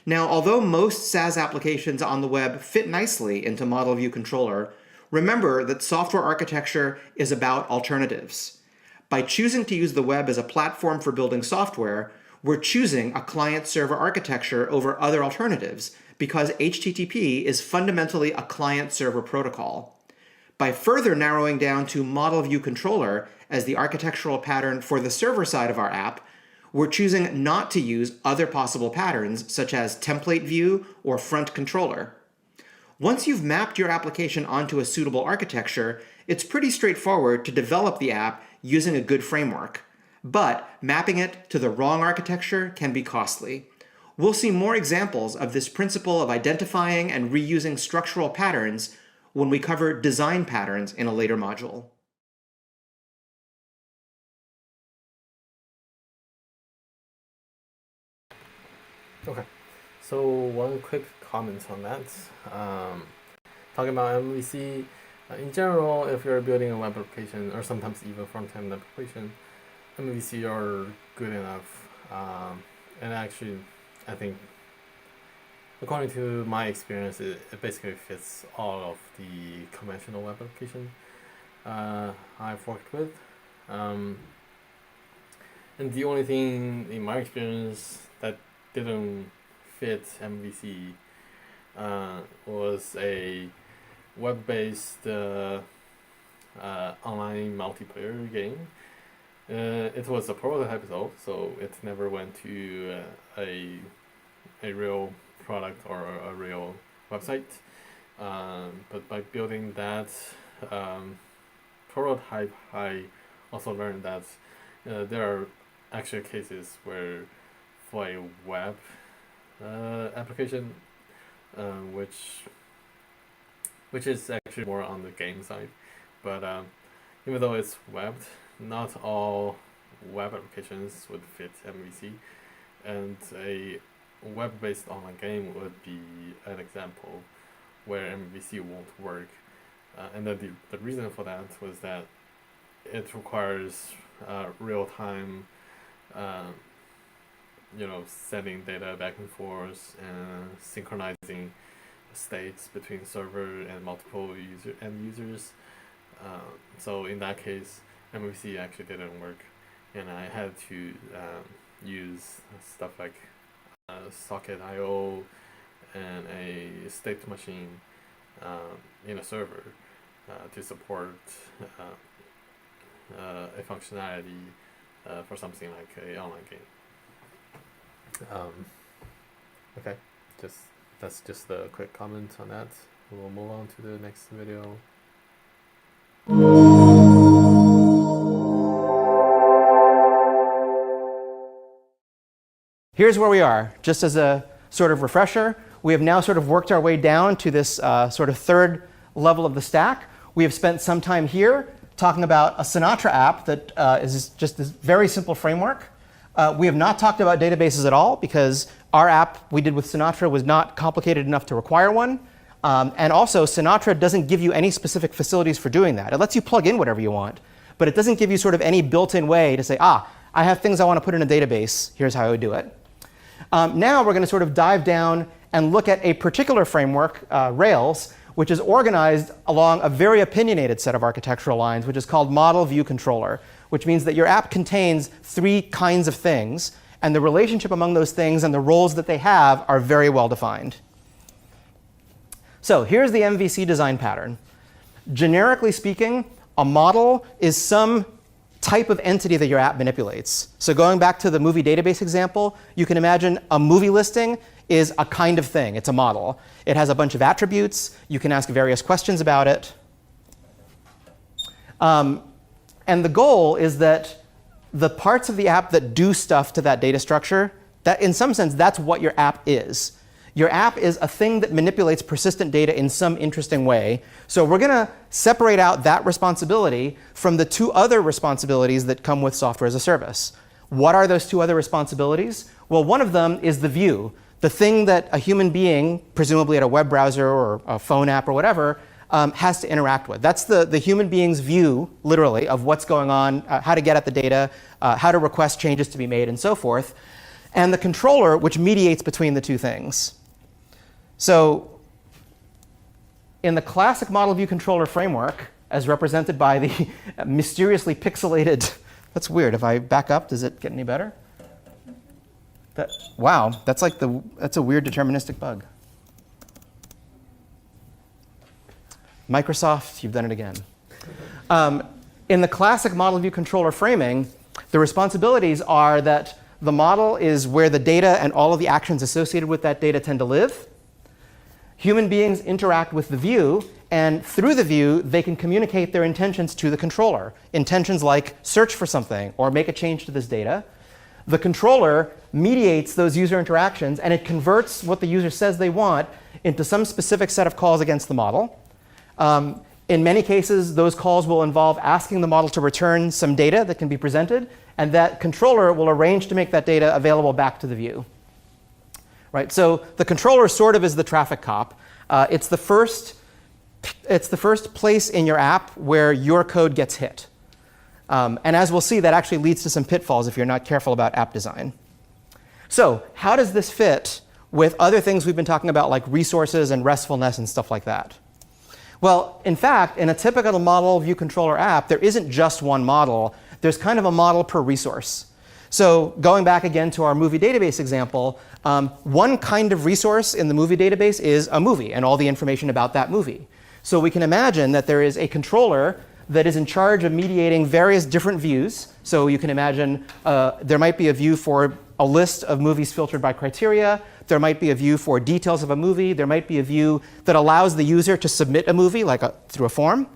Now, although most SaaS applications on the web fit nicely into Model View Controller, remember that software architecture is about alternatives. By choosing to use the web as a platform for building software, we're choosing a client-server architecture over other alternatives because HTTP is fundamentally a client-server protocol. By further narrowing down to model view controller as the architectural pattern for the server side of our app, we're choosing not to use other possible patterns such as template view or front controller. Once you've mapped your application onto a suitable architecture, it's pretty straightforward to develop the app using a good framework. But mapping it to the wrong architecture can be costly. We'll see more examples of this principle of identifying and reusing structural patterns when we cover design patterns in a later module. Okay, so one quick comment on that. Talking about MVC, in general, if you're building a web application or sometimes even front-end application, MVC are good enough. And actually, I think, according to my experience, it basically fits all of the conventional web application I've worked with. And the only thing in my experience that didn't fit MVC was a web-based online multiplayer game. It was a prototype though, so it never went to a real product or a real website. But by building that prototype, I also learned that there are actually cases where for a web application, which is actually more on the game side, but even though it's webbed, not all web applications would fit MVC, and a web-based online game would be an example where MVC won't work. And then the reason for that was that it requires real-time sending data back and forth and synchronizing states between server and multiple end users. So in that case, MVC actually didn't work, and I had to use stuff like socket.io and a state machine in a server to support a functionality for something like an online game. Okay, that's just a quick comment on that. We'll move on to the next video. Here's where we are. Just as a sort of refresher, we have now sort of worked our way down to this sort of third level of the stack. We have spent some time here talking about a Sinatra app that is just this very simple framework. We have not talked about databases at all because our app we did with Sinatra was not complicated enough to require one. And also, Sinatra doesn't give you any specific facilities for doing that. It lets you plug in whatever you want, but it doesn't give you sort of any built-in way to say, I have things I want to put in a database. Here's how I would do it. Now we're going to sort of dive down and look at a particular framework, Rails, which is organized along a very opinionated set of architectural lines, which is called Model View Controller, which means that your app contains three kinds of things, and the relationship among those things and the roles that they have are very well defined. So here's the MVC design pattern. Generically speaking, a model is some type of entity that your app manipulates. So going back to the movie database example, you can imagine a movie listing is a kind of thing. It's a model. It has a bunch of attributes. You can ask various questions about it. And the goal is that the parts of the app that do stuff to that data structure, that in some sense, that's what your app is. Your app is a thing that manipulates persistent data in some interesting way. So we're going to separate out that responsibility from the two other responsibilities that come with software as a service. What are those two other responsibilities? Well, one of them is the view, the thing that a human being, presumably at a web browser or a phone app or whatever, has to interact with. That's the human being's view, literally, of what's going on, how to get at the data, how to request changes to be made, and so forth. And the controller, which mediates between the two things. So In the classic model view controller framework, as represented by the mysteriously pixelated, that's weird. If I back up, does it get any better? Wow, that's a weird deterministic bug. Microsoft, you've done it again. In the classic model view controller framing, the responsibilities are that the model is where the data and all of the actions associated with that data tend to live. Human beings interact with the view, and through the view, they can communicate their intentions to the controller. Intentions like search for something or make a change to this data. The controller mediates those user interactions, and it converts what the user says they want into some specific set of calls against the model. In many cases, those calls will involve asking the model to return some data that can be presented, and that controller will arrange to make that data available back to the view. Right? So the controller sort of is the traffic cop. It's the first place in your app where your code gets hit. And as we'll see, that actually leads to some pitfalls if you're not careful about app design. So how does this fit with other things we've been talking about, like resources and restfulness and stuff like that? Well, in fact, in a typical model view controller app, there isn't just one model. There's kind of a model per resource. So going back again to our movie database example, one kind of resource in the movie database is a movie and all the information about that movie. So we can imagine that there is a controller that is in charge of mediating various different views. So you can imagine there might be a view for a list of movies filtered by criteria. There might be a view for details of a movie. There might be a view that allows the user to submit a movie, like through a form.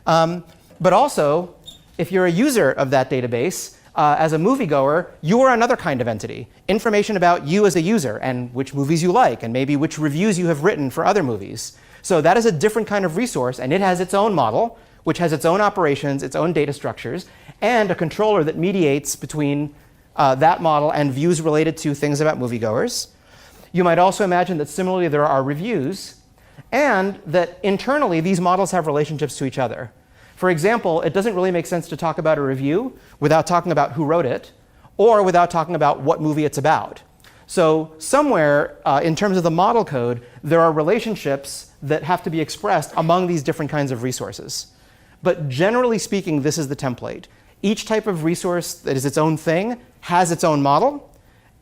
But also, if you're a user of that database, as a moviegoer, you are another kind of entity. Information about you as a user and which movies you like and maybe which reviews you have written for other movies. So that is a different kind of resource, and it has its own model, which has its own operations, its own data structures, and a controller that mediates between that model and views related to things about moviegoers. You might also imagine that similarly there are reviews, and that internally these models have relationships to each other. For example, it doesn't really make sense to talk about a review without talking about who wrote it, or without talking about what movie it's about. So somewhere in terms of the model code, there are relationships that have to be expressed among these different kinds of resources. But generally speaking, this is the template. Each type of resource that is its own thing has its own model.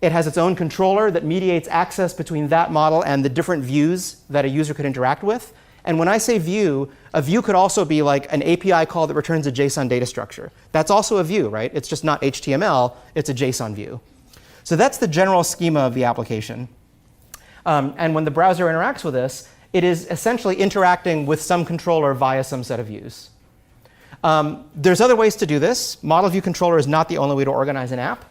It has its own controller that mediates access between that model and the different views that a user could interact with. And when I say view, a view could also be like an API call that returns a JSON data structure. That's also a view, right? It's just not HTML, it's a JSON view. So that's the general schema of the application. And when the browser interacts with this, it is essentially interacting with some controller via some set of views. There's other ways to do this. Model view controller is not the only way to organize an app.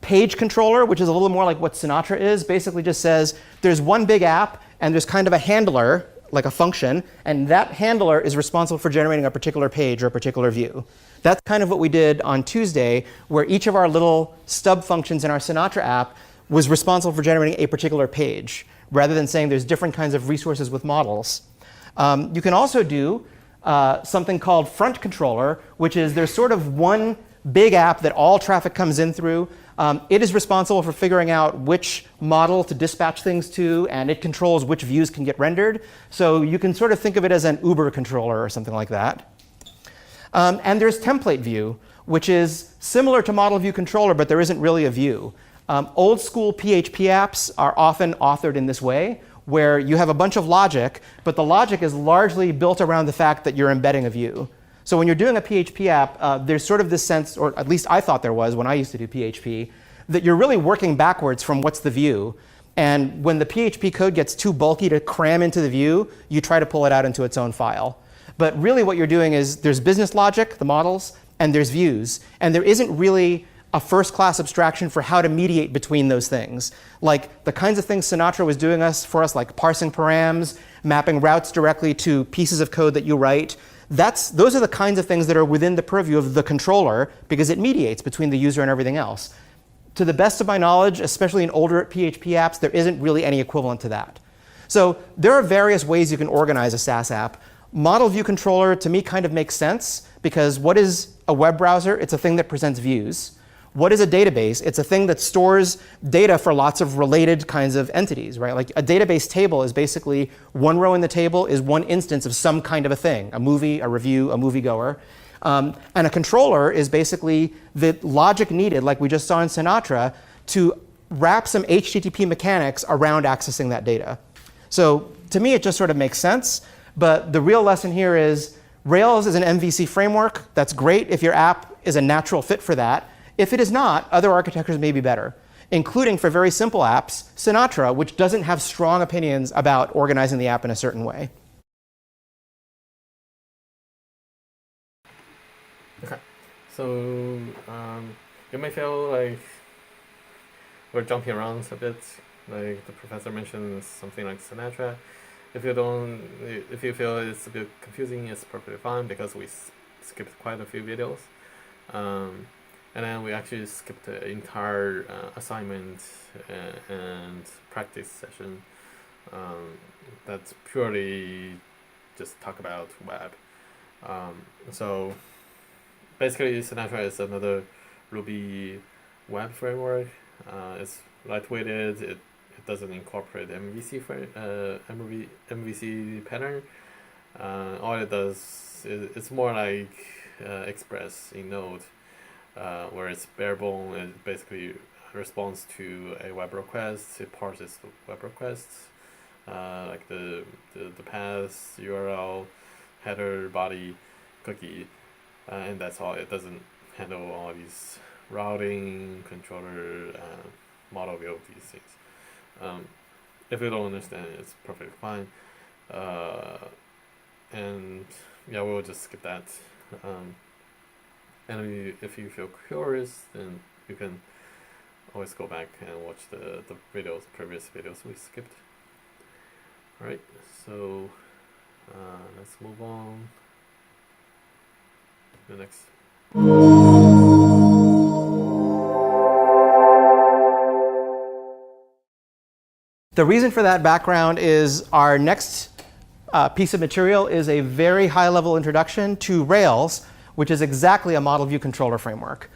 Page controller, which is a little more like what Sinatra is, basically just says there's one big app and there's kind of a handler, like a function, and that handler is responsible for generating a particular page or a particular view. That's kind of what we did on Tuesday, where each of our little stub functions in our Sinatra app was responsible for generating a particular page, rather than saying there's different kinds of resources with models. You can also do something called front controller, which is there's sort of one big app that all traffic comes in through. It is responsible for figuring out which model to dispatch things to, and it controls which views can get rendered. So you can sort of think of it as an Uber controller or something like that. And there's template view, which is similar to model view controller, but there isn't really a view. Old school PHP apps are often authored in this way, where you have a bunch of logic, but the logic is largely built around the fact that you're embedding a view. So when you're doing a PHP app, there's sort of this sense, or at least I thought there was when I used to do PHP, that you're really working backwards from what's the view. And when the PHP code gets too bulky to cram into the view, you try to pull it out into its own file. But really what you're doing is there's business logic, the models, and there's views. And there isn't really a first-class abstraction for how to mediate between those things. Like the kinds of things Sinatra was doing for us, like parsing params, mapping routes directly to pieces of code that you write. Those are the kinds of things that are within the purview of the controller because it mediates between the user and everything else. To the best of my knowledge, especially in older PHP apps, there isn't really any equivalent to that. So there are various ways you can organize a SaaS app. Model view controller, to me, kind of makes sense because what is a web browser? It's a thing that presents views. What is a database? It's a thing that stores data for lots of related kinds of entities, right? Like a database table is basically one row in the table is one instance of some kind of a thing, a movie, a review, a moviegoer. And a controller is basically the logic needed, like we just saw in Sinatra, to wrap some HTTP mechanics around accessing that data. So to me, it just sort of makes sense. But the real lesson here is Rails is an MVC framework. That's great if your app is a natural fit for that. If it is not, other architectures may be better, including for very simple apps, Sinatra, which doesn't have strong opinions about organizing the app in a certain way. Okay, so you may feel like we're jumping around a bit. Like the professor mentioned something like Sinatra. If you feel it's a bit confusing, it's perfectly fine because we skipped quite a few videos. And then we actually skipped the entire assignment and practice session. That's purely just talk about web. So basically, Sinatra is another Ruby web framework. It's lightweighted. It doesn't incorporate MVC pattern. All it does is it's more like Express in Node. Where it's bare bone, it basically responds to a web request. It parses the web requests, like the path, URL, header, body, cookie, and that's all. It doesn't handle all these routing, controller, model view, these things. If you don't understand it, it's perfectly fine. And yeah, we'll just skip that. And if you feel curious, then you can always go back and watch the previous videos we skipped. Alright, so let's move on to the next. The reason for that background is our next piece of material is a very high-level introduction to Rails, which is exactly a model view controller framework.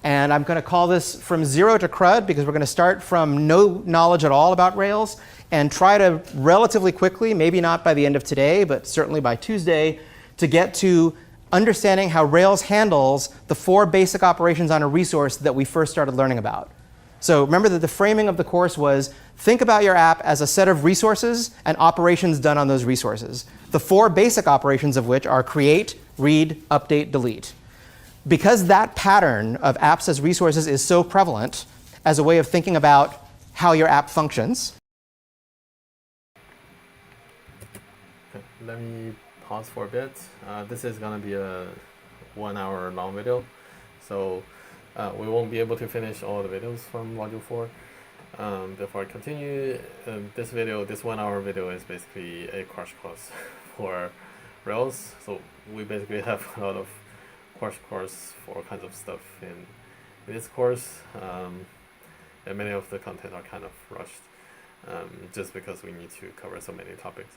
And I'm going to call this From Zero to CRUD because we're going to start from no knowledge at all about Rails and try to relatively quickly, maybe not by the end of today, but certainly by Tuesday, to get to understanding how Rails handles the 4 basic operations on a resource that we first started learning about. So remember that the framing of the course was think about your app as a set of resources and operations done on those resources. The 4 basic operations of which are create, read, update, delete. Because that pattern of apps as resources is so prevalent as a way of thinking about how your app functions. Okay, let me pause for a bit. This is going to be a 1 hour long video. So we won't be able to finish all the videos from Module 4. Before I continue, this 1 hour video is basically a crash course for Rails. So we basically have a lot of crash course for all kinds of stuff in this course. And many of the content are kind of rushed just because we need to cover so many topics.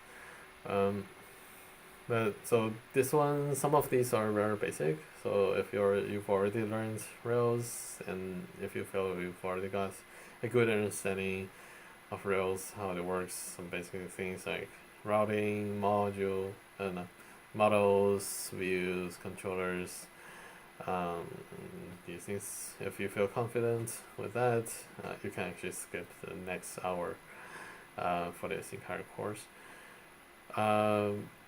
But so this one, some of these are very basic. So if you've already learned Rails, and if you feel you've already got a good understanding of Rails, how it works, some basic things like routing, models, views, controllers, these things. If you feel confident with that, you can actually skip the next hour for this entire course.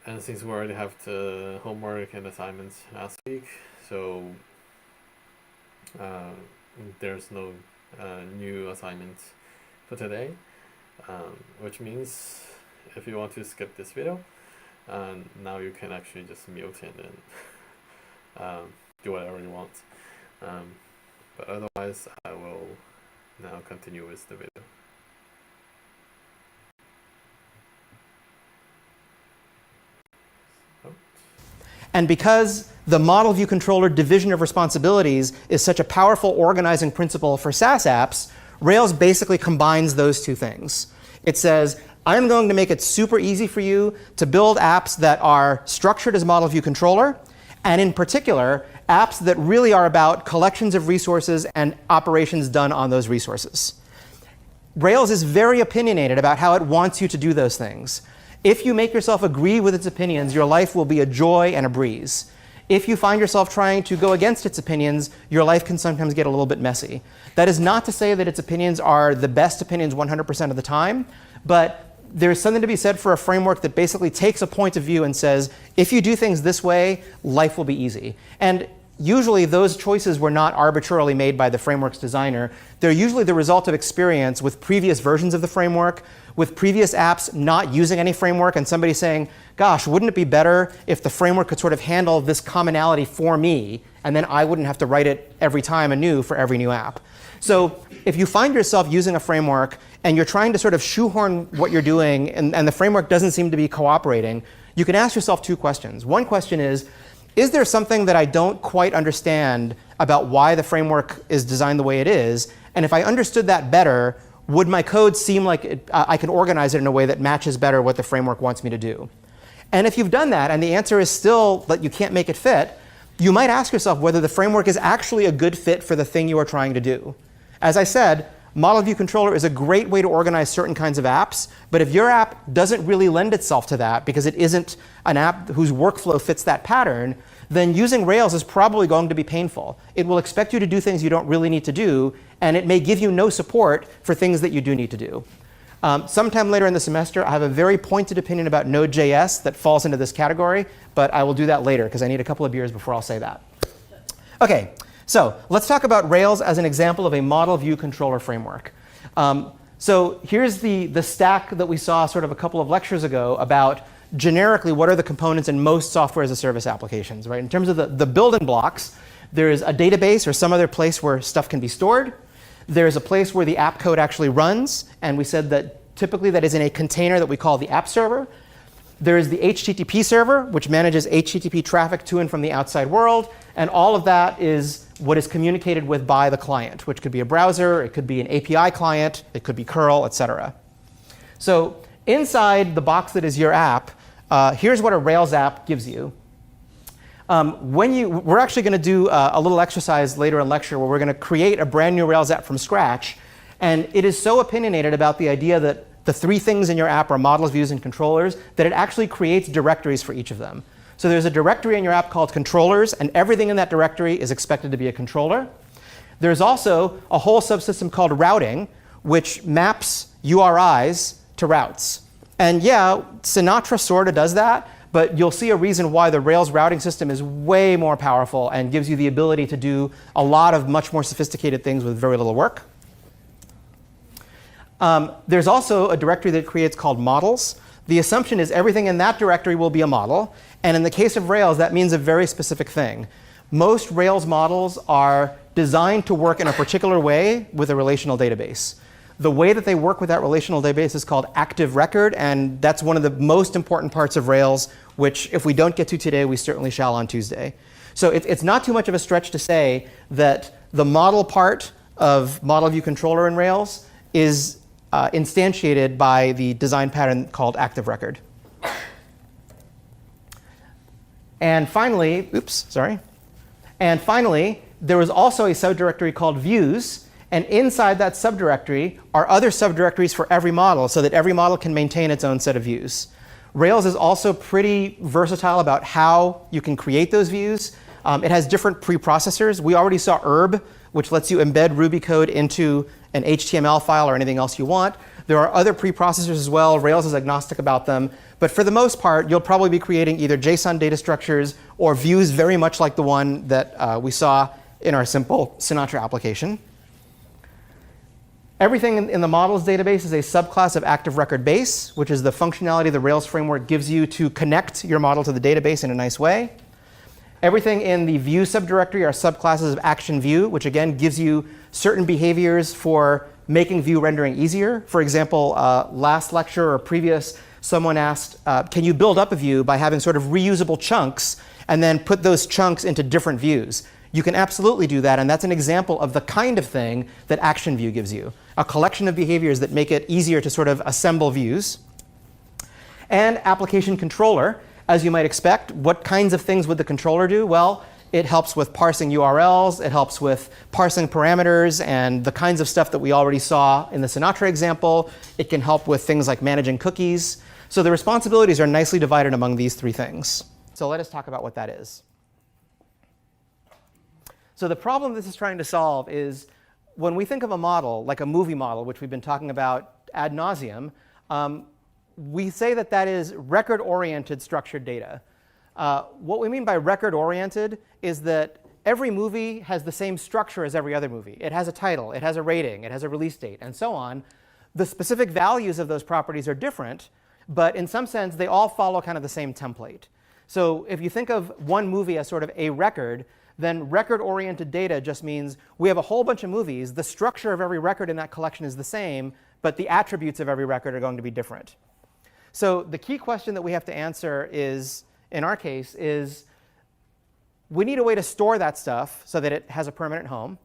And since we already have the homework and assignments last week, so there's no new assignment for today, which means if you want to skip this video, now you can actually just mute and then do whatever you want. But otherwise, I will now continue with the video. And because the model view controller division of responsibilities is such a powerful organizing principle for SaaS apps, Rails basically combines those two things. It says, I'm going to make it super easy for you to build apps that are structured as model view controller, and in particular, apps that really are about collections of resources and operations done on those resources. Rails is very opinionated about how it wants you to do those things. If you make yourself agree with its opinions, your life will be a joy and a breeze. If you find yourself trying to go against its opinions, your life can sometimes get a little bit messy. That is not to say that its opinions are the best opinions 100% of the time, but there's something to be said for a framework that basically takes a point of view and says, if you do things this way, life will be easy. And usually those choices were not arbitrarily made by the framework's designer. They're usually the result of experience with previous versions of the framework, with previous apps not using any framework, and somebody saying, gosh, wouldn't it be better if the framework could sort of handle this commonality for me, and then I wouldn't have to write it every time anew for every new app. So if you find yourself using a framework and you're trying to sort of shoehorn what you're doing, and the framework doesn't seem to be cooperating, you can ask yourself two questions. One question is there something that I don't quite understand about why the framework is designed the way it is? And if I understood that better, would my code seem like I can organize it in a way that matches better what the framework wants me to do? And if you've done that, and the answer is still that you can't make it fit, you might ask yourself whether the framework is actually a good fit for the thing you are trying to do. As I said, Model View Controller is a great way to organize certain kinds of apps, but if your app doesn't really lend itself to that because it isn't an app whose workflow fits that pattern, then using Rails is probably going to be painful. It will expect you to do things you don't really need to do, and it may give you no support for things that you do need to do. Sometime later in the semester, I have a very pointed opinion about Node.js that falls into this category, but I will do that later because I need a couple of beers before I'll say that. OK, so let's talk about Rails as an example of a model view controller framework. So here's the stack that we saw sort of a couple of lectures ago about generically what are the components in most software as a service applications, right? In terms of the building blocks, there is a database or some other place where stuff can be stored. There's a place where the app code actually runs, and we said that typically that is in a container that we call the app server. There is the HTTP server, which manages HTTP traffic to and from the outside world, and all of that is what is communicated with by the client, which could be a browser, it could be an API client, it could be curl, etc. So inside the box that is your app, here's what a Rails app gives you. We're actually going to do a little exercise later in lecture where we're going to create a brand new Rails app from scratch. And it is so opinionated about the idea that the three things in your app are models, views, and controllers that it actually creates directories for each of them. So there's a directory in your app called controllers, and everything in that directory is expected to be a controller. There's also a whole subsystem called routing, which maps URIs to routes. And yeah, Sinatra sort of does that. But you'll see a reason why the Rails routing system is way more powerful and gives you the ability to do a lot of much more sophisticated things with very little work. There's also a directory that it creates called models. The assumption is everything in that directory will be a model. And in the case of Rails, that means a very specific thing. Most Rails models are designed to work in a particular way with a relational database. The way that they work with that relational database is called active record, and that's one of the most important parts of Rails, which if we don't get to today, we certainly shall on Tuesday. So it's not too much of a stretch to say that the model part of Model View Controller in Rails is instantiated by the design pattern called active record. And finally, there was also a subdirectory called views. And inside that subdirectory are other subdirectories for every model so that every model can maintain its own set of views. Rails is also pretty versatile about how you can create those views. It has different preprocessors. We already saw herb, which lets you embed Ruby code into an HTML file or anything else you want. There are other preprocessors as well. Rails is agnostic about them. But for the most part, you'll probably be creating either JSON data structures or views very much like the one that we saw in our simple Sinatra application. Everything in the models database is a subclass of active record base, which is the functionality the Rails framework gives you to connect your model to the database in a nice way. Everything in the view subdirectory are subclasses of action view, which again gives you certain behaviors for making view rendering easier. For example, last lecture or previous, someone asked, can you build up a view by having sort of reusable chunks and then put those chunks into different views? You can absolutely do that, and that's an example of the kind of thing that action view gives you, a collection of behaviors that make it easier to sort of assemble views. And application controller, as you might expect, what kinds of things would the controller do? Well, It helps with parsing URLs. It helps with parsing parameters and the kinds of stuff that we already saw in the Sinatra example. It can help with things like managing cookies. So the responsibilities are nicely divided among these three things. So let us talk about what that is. So the problem this is trying to solve is when we think of a model, like a movie model, which we've been talking about ad nauseum, we say that that is record-oriented structured data. What we mean by record-oriented is that every movie has the same structure as every other movie. It has a title, it has a rating, it has a release date, and so on. The specific values of those properties are different, but in some sense, they all follow kind of the same template. So if you think of one movie as sort of a record, then record-oriented data just means we have a whole bunch of movies. The structure of every record in that collection is the same, but the attributes of every record are going to be different. So the key question that we have to answer is, in our case, is we need a way to store that stuff so that it has a permanent home.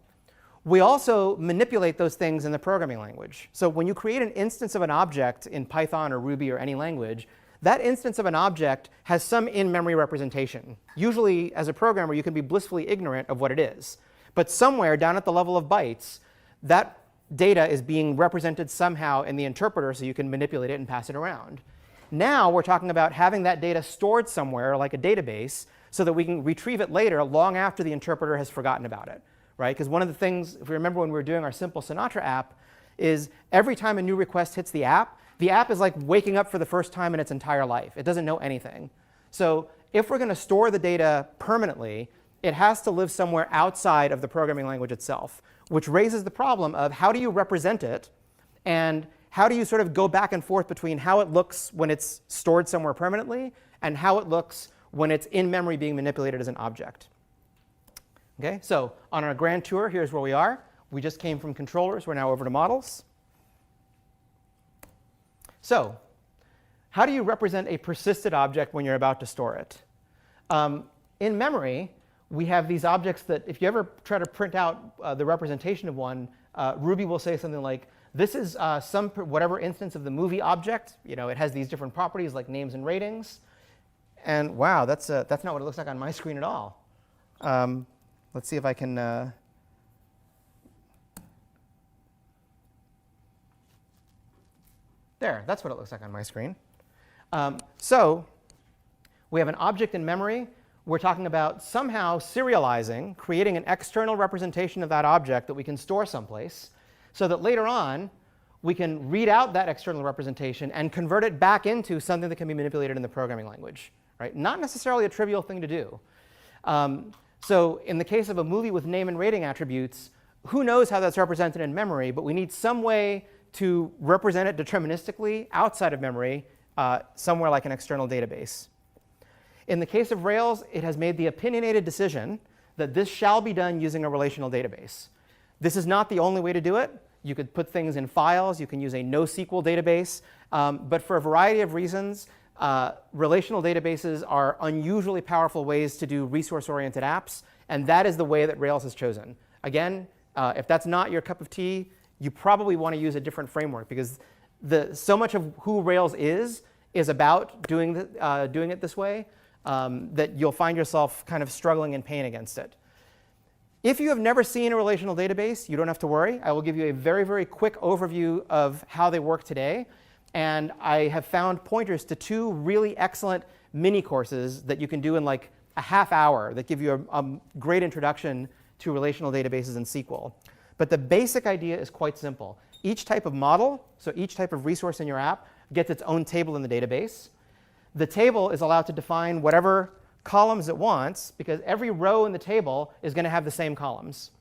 We also manipulate those things in the programming language. So when you create an instance of an object in Python or Ruby or any language, that instance of an object has some in-memory representation. Usually, as a programmer, you can be blissfully ignorant of what it is. But somewhere down at the level of bytes, that data is being represented somehow in the interpreter so you can manipulate it and pass it around. Now we're talking about having that data stored somewhere like a database so that we can retrieve it later long after the interpreter has forgotten about it, right? Because one of the things, if you remember when we were doing our simple Sinatra app, is every time a new request hits the app is like waking up for the first time in its entire life. It doesn't know anything. So if we're going to store the data permanently, it has to live somewhere outside of the programming language itself, which raises the problem of how do you represent it, and how do you sort of go back and forth between how it looks when it's stored somewhere permanently and how it looks when it's in memory being manipulated as an object. Okay, so on our grand tour, here's where we are. We just came from controllers. We're now over to models. So how do you represent a persisted object when you're about to store it? In memory, we have these objects that if you ever try to print out the representation of one, Ruby will say something like, this is whatever instance of the movie object. You know, it has these different properties like names and ratings. And wow, that's not what it looks like on my screen at all. Let's see if I can. There, that's what it looks like on my screen. So we have an object in memory. We're talking about somehow serializing, creating an external representation of that object that we can store someplace so that later on we can read out that external representation and convert it back into something that can be manipulated in the programming language. Right? Not necessarily a trivial thing to do. So in the case of a movie with name and rating attributes, who knows how that's represented in memory, but we need some way to represent it deterministically outside of memory, somewhere like an external database. In the case of Rails, it has made the opinionated decision that this shall be done using a relational database. This is not the only way to do it. You could put things in files. You can use a NoSQL database. But for a variety of reasons, relational databases are unusually powerful ways to do resource-oriented apps. And that is the way that Rails has chosen. Again, if that's not your cup of tea, you probably want to use a different framework, because so much of who Rails is about doing it this way that you'll find yourself kind of struggling in pain against it. If you have never seen a relational database, you don't have to worry. I will give you a very, very quick overview of how they work today. And I have found pointers to two really excellent mini courses that you can do in like a half hour that give you a great introduction to relational databases in SQL. But the basic idea is quite simple. Each type of model, so each type of resource in your app, gets its own table in the database. The table is allowed to define whatever columns it wants, because every row in the table is going to have the same columns.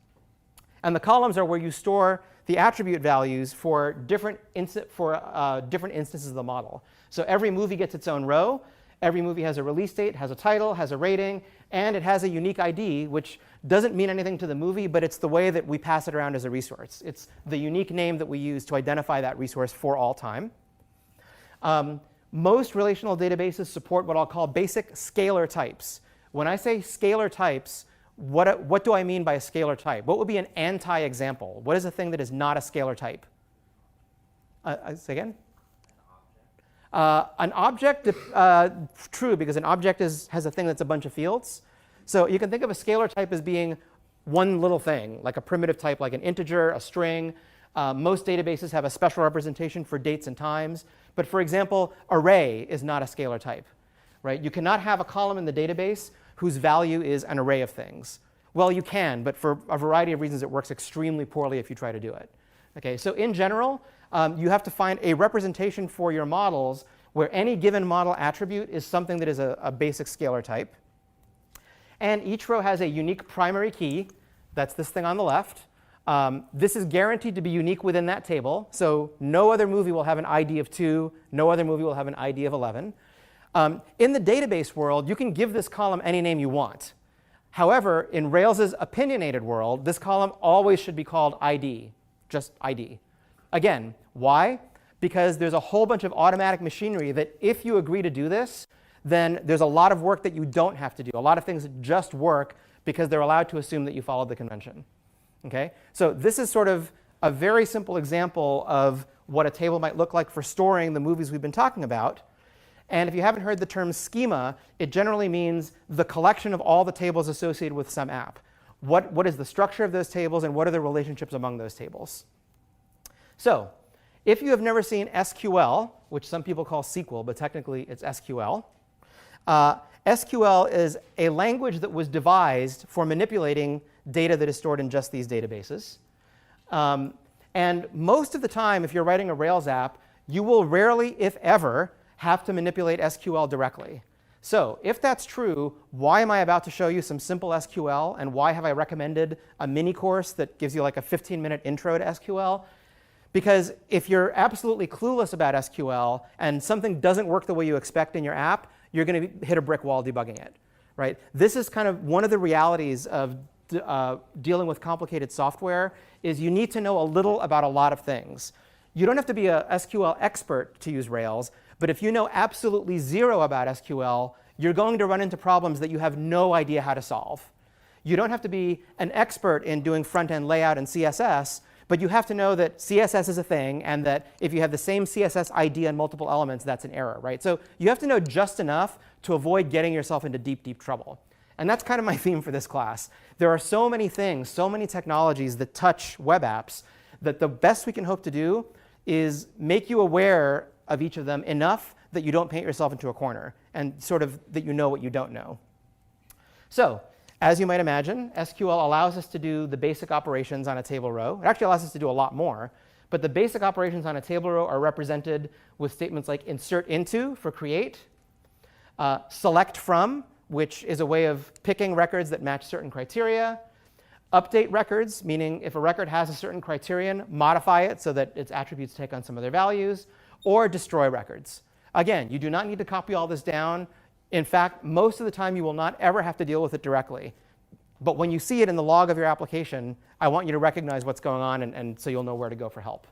And the columns are where you store the attribute values for different instances of the model. So every movie gets its own row. Every movie has a release date, has a title, has a rating, and it has a unique ID, which doesn't mean anything to the movie, but it's the way that we pass it around as a resource. It's the unique name that we use to identify that resource for all time. Most relational databases support what I'll call basic scalar types. When I say scalar types, what do I mean by a scalar type? What would be an anti-example? What is a thing that is not a scalar type? Say again? An object, true, because an object has a thing that's a bunch of fields. So you can think of a scalar type as being one little thing, like a primitive type, like an integer, a string. Most databases have a special representation for dates and times. But for example, array is not a scalar type, right? You cannot have a column in the database whose value is an array of things. Well, you can, but for a variety of reasons, it works extremely poorly if you try to do it. Okay, so in general, you have to find a representation for your models where any given model attribute is something that is a basic scalar type. And each row has a unique primary key. That's this thing on the left. This is guaranteed to be unique within that table. So no other movie will have an ID of 2. No other movie will have an ID of 11. In the database world, you can give this column any name you want. However, in Rails's opinionated world, this column always should be called ID, just ID. Again, why? Because there's a whole bunch of automatic machinery that if you agree to do this, then there's a lot of work that you don't have to do. A lot of things that just work because they're allowed to assume that you followed the convention. Okay? So this is sort of a very simple example of what a table might look like for storing the movies we've been talking about. And if you haven't heard the term schema, it generally means the collection of all the tables associated with some app. What is the structure of those tables, and what are the relationships among those tables? So if you have never seen SQL, which some people call SQL, but technically it's SQL, SQL is a language that was devised for manipulating data that is stored in just these databases. And most of the time, if you're writing a Rails app, you will rarely, if ever, have to manipulate SQL directly. So if that's true, why am I about to show you some simple SQL, and why have I recommended a mini course that gives you like a 15-minute intro to SQL? Because if you're absolutely clueless about SQL and something doesn't work the way you expect in your app, you're going to hit a brick wall debugging it, right? This is kind of one of the realities of dealing with complicated software, is you need to know a little about a lot of things. You don't have to be a SQL expert to use Rails, but if you know absolutely zero about SQL, you're going to run into problems that you have no idea how to solve. You don't have to be an expert in doing front-end layout and CSS, but you have to know that CSS is a thing, and that if you have the same CSS ID on multiple elements, that's an error, right? So you have to know just enough to avoid getting yourself into deep, deep trouble. And that's kind of my theme for this class. There are so many things, so many technologies that touch web apps, that the best we can hope to do is make you aware of each of them enough that you don't paint yourself into a corner, and sort of that you know what you don't know. So as you might imagine, SQL allows us to do the basic operations on a table row. It actually allows us to do a lot more. But the basic operations on a table row are represented with statements like insert into for create, select from, which is a way of picking records that match certain criteria, update records, meaning if a record has a certain criterion, modify it so that its attributes take on some of their values, or destroy records. Again, you do not need to copy all this down. In fact, most of the time you will not ever have to deal with it directly. But when you see it in the log of your application, I want you to recognize what's going on, and so you'll know where to go for help.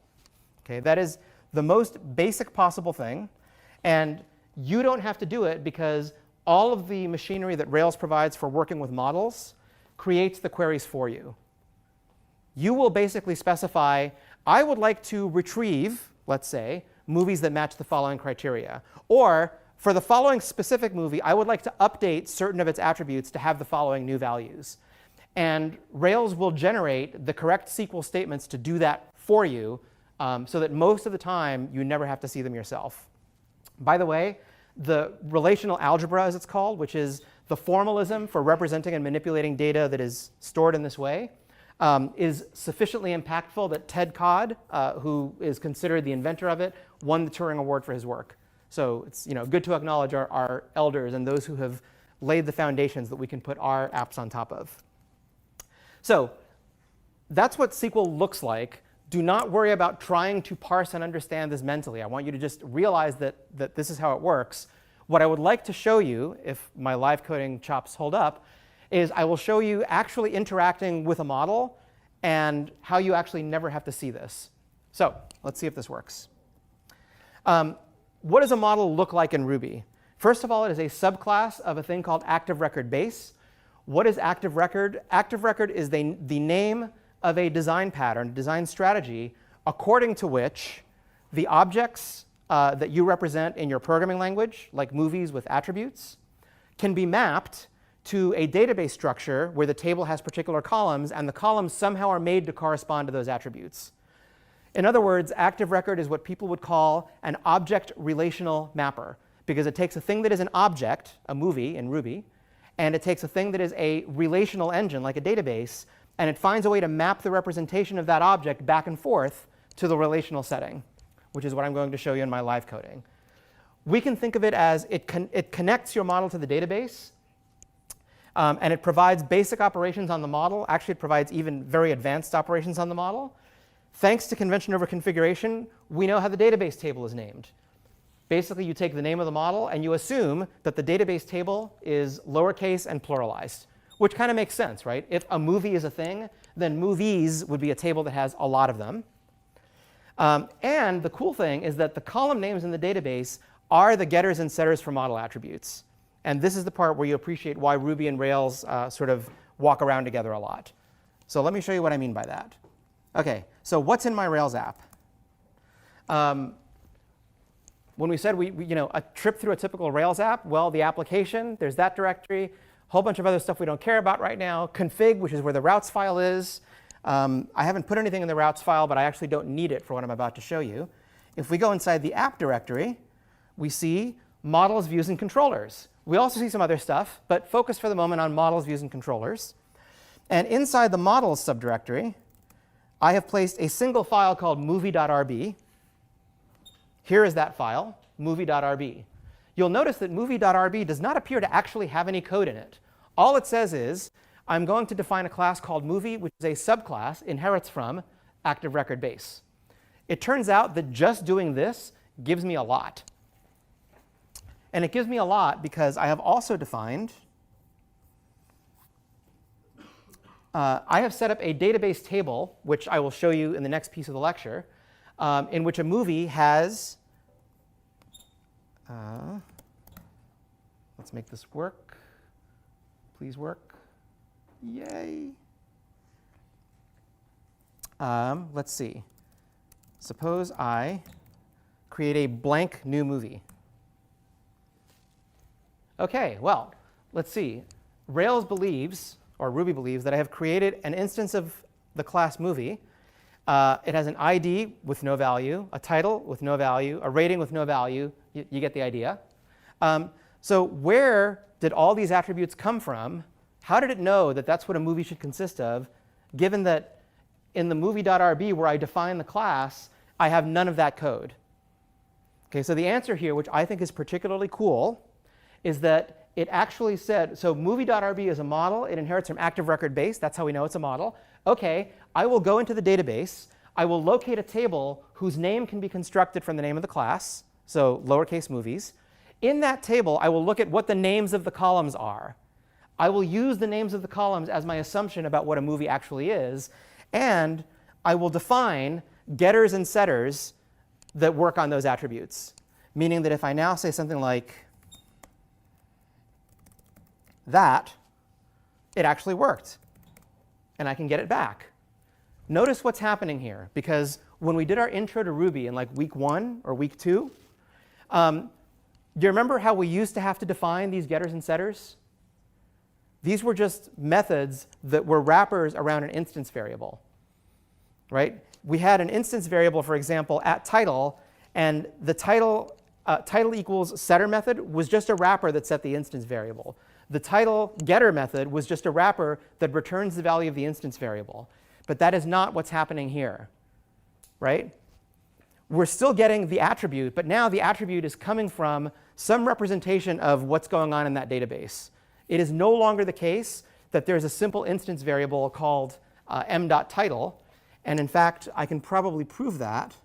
Okay, that is the most basic possible thing. And you don't have to do it because all of the machinery that Rails provides for working with models creates the queries for you. You will basically specify, I would like to retrieve, let's say, movies that match the following criteria. Or for the following specific movie, I would like to update certain of its attributes to have the following new values. And Rails will generate the correct SQL statements to do that for you, so that most of the time you never have to see them yourself. By the way, the relational algebra, as it's called, which is the formalism for representing and manipulating data that is stored in this way, is sufficiently impactful that Ted Codd, who is considered the inventor of it, won the Turing Award for his work. So it's good to acknowledge our elders and those who have laid the foundations that we can put our apps on top of. So that's what SQL looks like. Do not worry about trying to parse and understand this mentally. I want you to just realize that this is how it works. What I would like to show you, if my live coding chops hold up, is I will show you actually interacting with a model and how you actually never have to see this. So let's see if this works. What does a model look like in Ruby? First of all, it is a subclass of a thing called active record base. What is active record? Active record is the name of a design pattern, design strategy, according to which the objects that you represent in your programming language, like movies with attributes, can be mapped to a database structure where the table has particular columns, and the columns somehow are made to correspond to those attributes. In other words, active record is what people would call an object relational mapper, because it takes a thing that is an object, a movie in Ruby, and it takes a thing that is a relational engine, like a database, and it finds a way to map the representation of that object back and forth to the relational setting, which is what I'm going to show you in my live coding. We can think of it as it connects your model to the database, and it provides basic operations on the model. Actually, it provides even very advanced operations on the model. Thanks to convention over configuration, we know how the database table is named. Basically, you take the name of the model, and you assume that the database table is lowercase and pluralized, which kind of makes sense, right? If a movie is a thing, then movies would be a table that has a lot of them. And the cool thing is that the column names in the database are the getters and setters for model attributes. And this is the part where you appreciate why Ruby and Rails sort of walk around together a lot. So let me show you what I mean by that. OK, so what's in my Rails app? When we said a trip through a typical Rails app, well, the application, there's that directory, a whole bunch of other stuff we don't care about right now, config, which is where the routes file is. I haven't put anything in the routes file, but I actually don't need it for what I'm about to show you. If we go inside the app directory, we see models, views, and controllers. We also see some other stuff, but focus for the moment on models, views, and controllers. And inside the models subdirectory, I have placed a single file called movie.rb. Here is that file, movie.rb. You'll notice that movie.rb does not appear to actually have any code in it. All it says is, I'm going to define a class called movie, which is a subclass, inherits from active record base. It turns out that just doing this gives me a lot. And it gives me a lot because I have also defined, I have set up a database table, which I will show you in the next piece of the lecture, in which a movie has, let's make this work. Please work. Yay. Let's see. Suppose I create a blank new movie. OK, well, let's see. Rails believes, or Ruby believes, that I have created an instance of the class movie. It has an ID with no value, a title with no value, a rating with no value. You get the idea. So where did all these attributes come from? How did it know that that's what a movie should consist of, given that in the movie.rb, where I define the class, I have none of that code? OK, so the answer here, which I think is particularly cool, is that it actually said, so movie.rb is a model. It inherits from active record base. That's how we know it's a model. OK, I will go into the database. I will locate a table whose name can be constructed from the name of the class, so lowercase movies. In that table, I will look at what the names of the columns are. I will use the names of the columns as my assumption about what a movie actually is. And I will define getters and setters that work on those attributes, meaning that if I now say something like that, it actually worked. And I can get it back. Notice what's happening here, because when we did our intro to Ruby in like week 1 or week 2, do you remember how we used to have to define these getters and setters? These were just methods that were wrappers around an instance variable, right? We had an instance variable, for example, at title, and the title equals setter method was just a wrapper that set the instance variable. The title getter method was just a wrapper that returns the value of the instance variable. But that is not what's happening here, right? We're still getting the attribute, but now the attribute is coming from some representation of what's going on in that database. It is no longer the case that there's a simple instance variable called m.title. And in fact, I can probably prove that.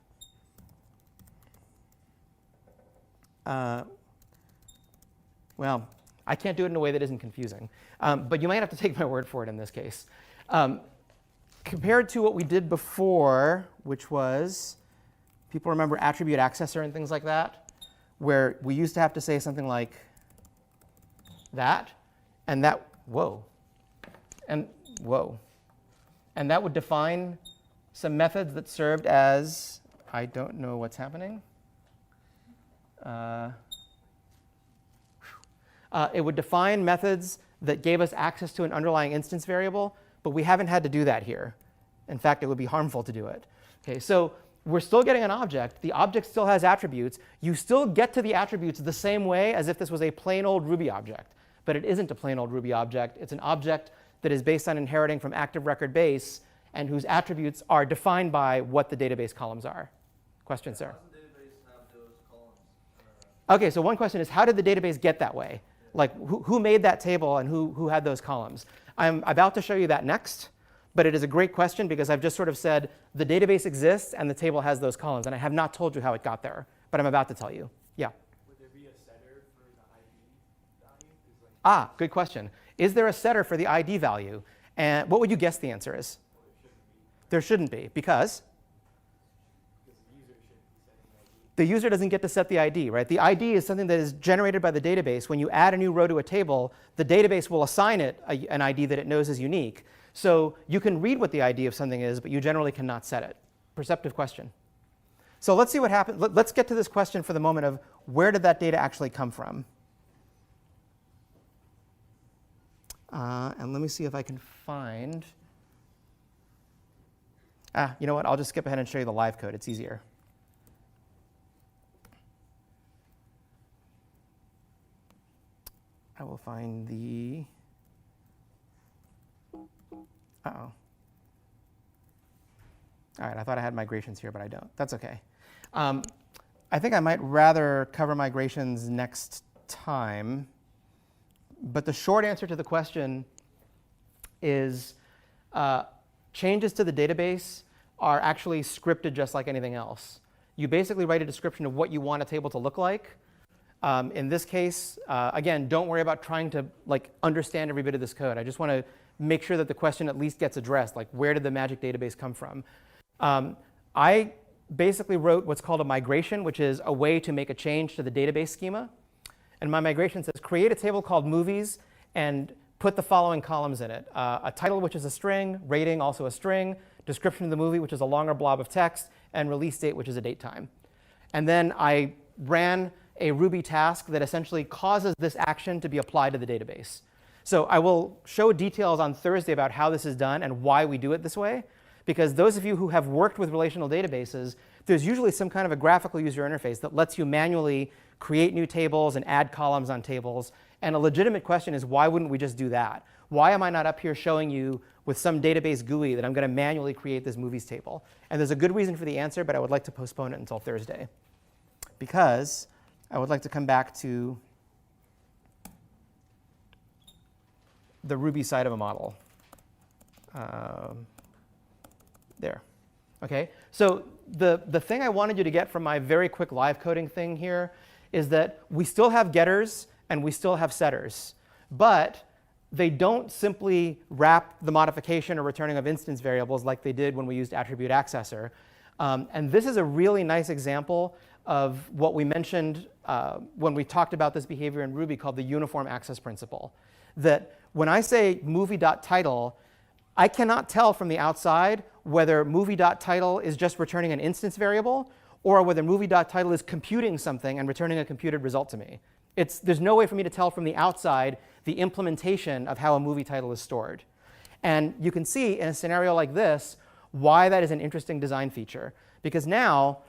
Well, I can't do it in a way that isn't confusing. But you might have to take my word for it in this case. Compared to what we did before, which was, people remember attribute accessor and things like that, where we used to have to say something like that, and that, whoa, and whoa. And that would define some methods that served as, I don't know what's happening. It would define methods that gave us access to an underlying instance variable, but we haven't had to do that here. In fact, it would be harmful to do it. Okay, so we're still getting an object. The object still has attributes. You still get to the attributes the same way as if this was a plain old Ruby object. But it isn't a plain old Ruby object. It's an object that is based on inheriting from active record base and whose attributes are defined by what the database columns are. Question, sir? How does the database have those columns? OK, so one question is, how did the database get that way? Like, who made that table and who had those columns? I'm about to show you that next. But it is a great question because I've just sort of said the database exists and the table has those columns. And I have not told you how it got there. But I'm about to tell you. Yeah? Would there be a setter for the ID value? Good question. Is there a setter for the ID value? And what would you guess the answer is? Well, There shouldn't be. Because? Because the user shouldn't be setting the ID. The user doesn't get to set the ID, right? The ID is something that is generated by the database. When you add a new row to a table, the database will assign it an ID that it knows is unique. So you can read what the ID of something is, but you generally cannot set it. Perceptive question. So let's see what happens. Let's get to this question for the moment of where did that data actually come from? And let me see if I can find. You know what? I'll just skip ahead and show you the live code. It's easier. I will find the. Uh-oh. All right, I thought I had migrations here, but I don't. That's OK. I think I might rather cover migrations next time. But the short answer to the question is changes to the database are actually scripted just like anything else. You basically write a description of what you want a table to look like. In this case, again, don't worry about trying to understand every bit of this code. I just want to make sure that the question at least gets addressed, like where did the magic database come from? I basically wrote what's called a migration, which is a way to make a change to the database schema. And my migration says create a table called movies and put the following columns in it. A title, which is a string, rating, also a string, description of the movie, which is a longer blob of text, and release date, which is a date time. And then I ran a Ruby task that essentially causes this action to be applied to the database. So I will show details on Thursday about how this is done and why we do it this way. Because those of you who have worked with relational databases, there's usually some kind of a graphical user interface that lets you manually create new tables and add columns on tables. And a legitimate question is, why wouldn't we just do that? Why am I not up here showing you with some database GUI that I'm going to manually create this movies table? And there's a good reason for the answer, but I would like to postpone it until Thursday. Because I would like to come back to the Ruby side of a model. There. OK? So the thing I wanted you to get from my very quick live coding thing here is that we still have getters and we still have setters. But they don't simply wrap the modification or returning of instance variables like they did when we used attribute accessor. And this is a really nice example of what we mentioned when we talked about this behavior in Ruby called the uniform access principle. That when I say movie.title, I cannot tell from the outside whether movie.title is just returning an instance variable or whether movie.title is computing something and returning a computed result to me. There's no way for me to tell from the outside the implementation of how a movie title is stored. And you can see in a scenario like this why that is an interesting design feature. Because now,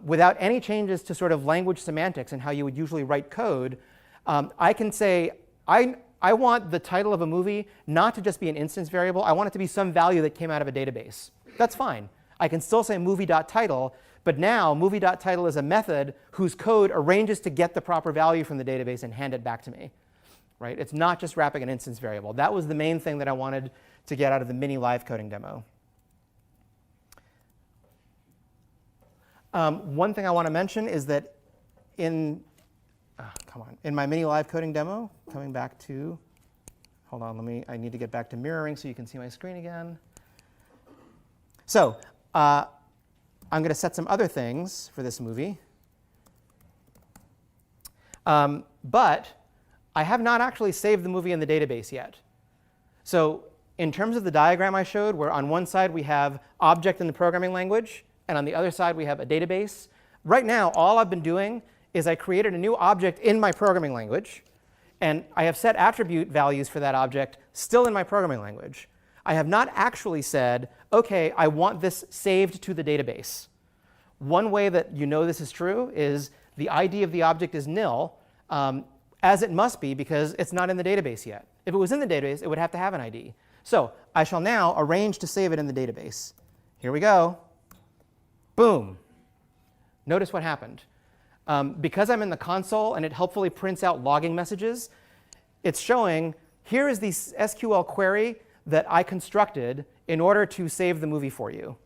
without any changes to sort of language semantics and how you would usually write code, I can say, I want the title of a movie not to just be an instance variable. I want it to be some value that came out of a database. That's fine. I can still say movie.title, but now movie.title is a method whose code arranges to get the proper value from the database and hand it back to me. Right? It's not just wrapping an instance variable. That was the main thing that I wanted to get out of the mini live coding demo. One thing I want to mention is that in my mini live coding demo, coming back to, hold on, I need to get back to mirroring so you can see my screen again. So I'm going to set some other things for this movie. But I have not actually saved the movie in the database yet. So in terms of the diagram I showed, where on one side we have object in the programming language, and on the other side we have a database, right now all I've been doing is I created a new object in my programming language, And I have set attribute values for that object still in my programming language. I have not actually said, OK, I want this saved to the database. One way that you know this is true is the ID of the object is nil, as it must be because it's not in the database yet. If it was in the database, it would have to have an ID. So I shall now arrange to save it in the database. Here we go. Boom. Notice what happened. Because I'm in the console and it helpfully prints out logging messages, it's showing here is the SQL query that I constructed in order to save the movie for you.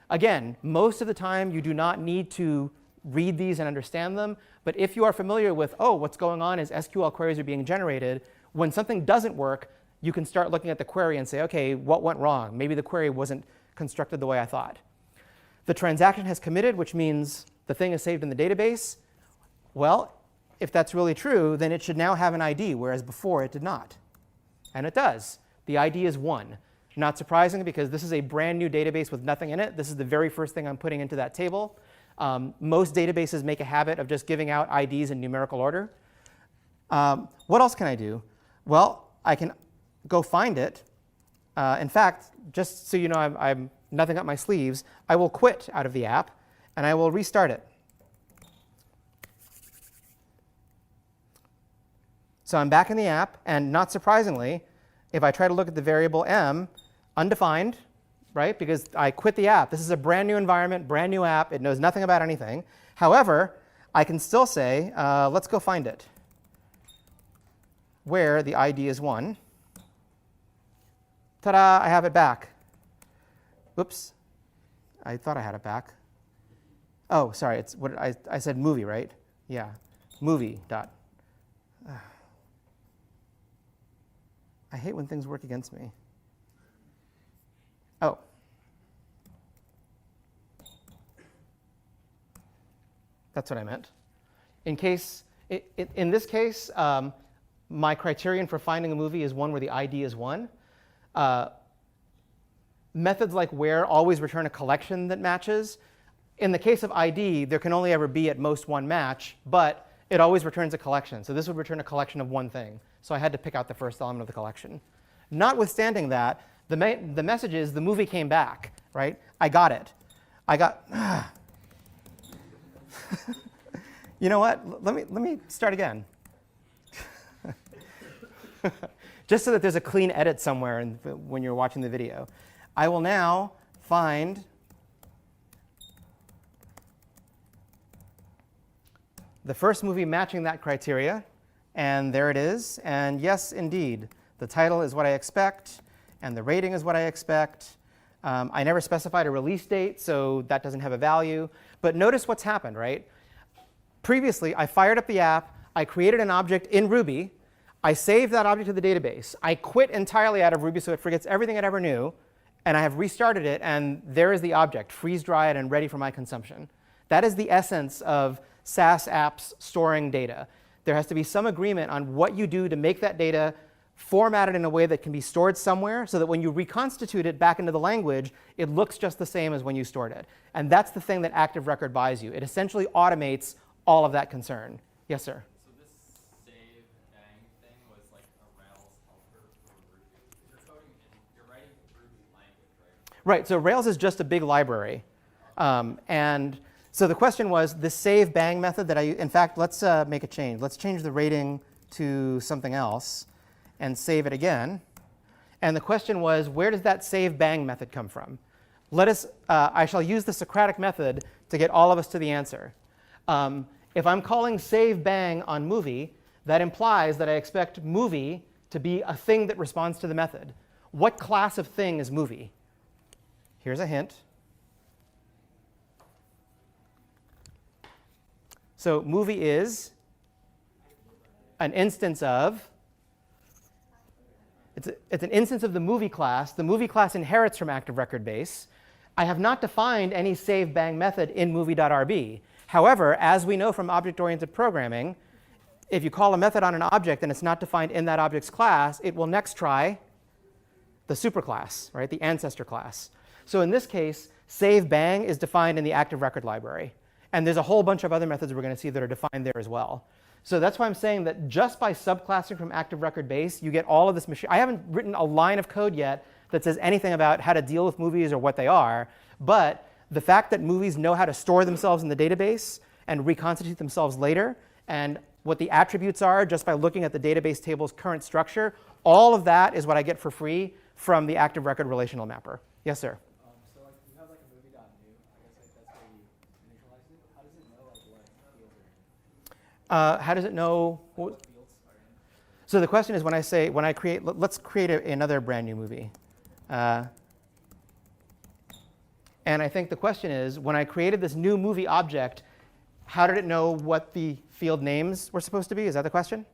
Again, most of the time you do not need to read these and understand them. But if you are familiar with, oh, what's going on is SQL queries are being generated, when something doesn't work, you can start looking at the query and say, OK, what went wrong? Maybe the query wasn't constructed the way I thought. The transaction has committed, which means the thing is saved in the database. Well, if that's really true, then it should now have an ID, whereas before it did not. And it does. The ID is 1. Not surprising, because this is a brand new database with nothing in it. This is the very first thing I'm putting into that table. Most databases make a habit of just giving out IDs in numerical order. What else can I do? Well, I can go find it. In fact, just so you know I'm nothing up my sleeves, I will quit out of the app, and I will restart it. So I'm back in the app, and not surprisingly, if I try to look at the variable m, undefined, right? Because I quit the app. This is a brand new environment, brand new app. It knows nothing about anything. However, I can still say, let's go find it, where the ID is 1. Ta-da, I have it back. Oops, I thought I had it back. Oh, sorry, it's what I said movie, right? Yeah, movie dot. I hate when things work against me. Oh. That's what I meant. In this case, my criterion for finding a movie is one where the ID is 1. Methods like where always return a collection that matches. In the case of ID, there can only ever be at most one match, but it always returns a collection. So this would return a collection of one thing. So I had to pick out the first element of the collection. Notwithstanding that, the message is the movie came back, right? I got it. You know what? Let me start again. Just so that there's a clean edit somewhere when you're watching the video. I will now find the first movie matching that criteria. And there it is. And yes, indeed, the title is what I expect, and the rating is what I expect. I never specified a release date, so that doesn't have a value. But notice what's happened, right? Previously, I fired up the app. I created an object in Ruby. I saved that object to the database. I quit entirely out of Ruby so it forgets everything it ever knew. And I have restarted it, and there is the object, freeze-dried and ready for my consumption. That is the essence of SaaS apps storing data. There has to be some agreement on what you do to make that data formatted in a way that can be stored somewhere so that when you reconstitute it back into the language, it looks just the same as when you stored it. And that's the thing that Active Record buys you. It essentially automates all of that concern. Yes, sir? So this save bang thing was like a Rails helper for Ruby. You're writing Ruby language, right? Right, so Rails is just a big library. And so the question was the save bang method that in fact, let's make a change. Let's change the rating to something else and save it again. And the question was, where does that save bang method come from? I shall use the Socratic method to get all of us to the answer. If I'm calling save bang on movie, that implies that I expect movie to be a thing that responds to the method. What class of thing is movie? Here's a hint. So movie is an instance of, it's an instance of the movie class. The movie class inherits from Active Record Base. I have not defined any save bang method in movie.rb. However, as we know from object-oriented programming, if you call a method on an object and it's not defined in that object's class, it will next try the superclass, right, the ancestor class. So in this case, save bang is defined in the Active Record library. And there's a whole bunch of other methods we're going to see that are defined there as well. So that's why I'm saying that just by subclassing from active record base, you get all of this machine. I haven't written a line of code yet that says anything about how to deal with movies or what they are. But the fact that movies know how to store themselves in the database and reconstitute themselves later, and what the attributes are just by looking at the database table's current structure, all of that is what I get for free from the active record relational mapper. Yes, sir? So like you have like a movie.new, I guess like that's where you initialize it. How does it know like what fields are in? How does it know? What fields are in? So the question is when I create, let's create another brand new movie. And I think the question is, when I created this new movie object, how did it know what the field names were supposed to be? Is that the question?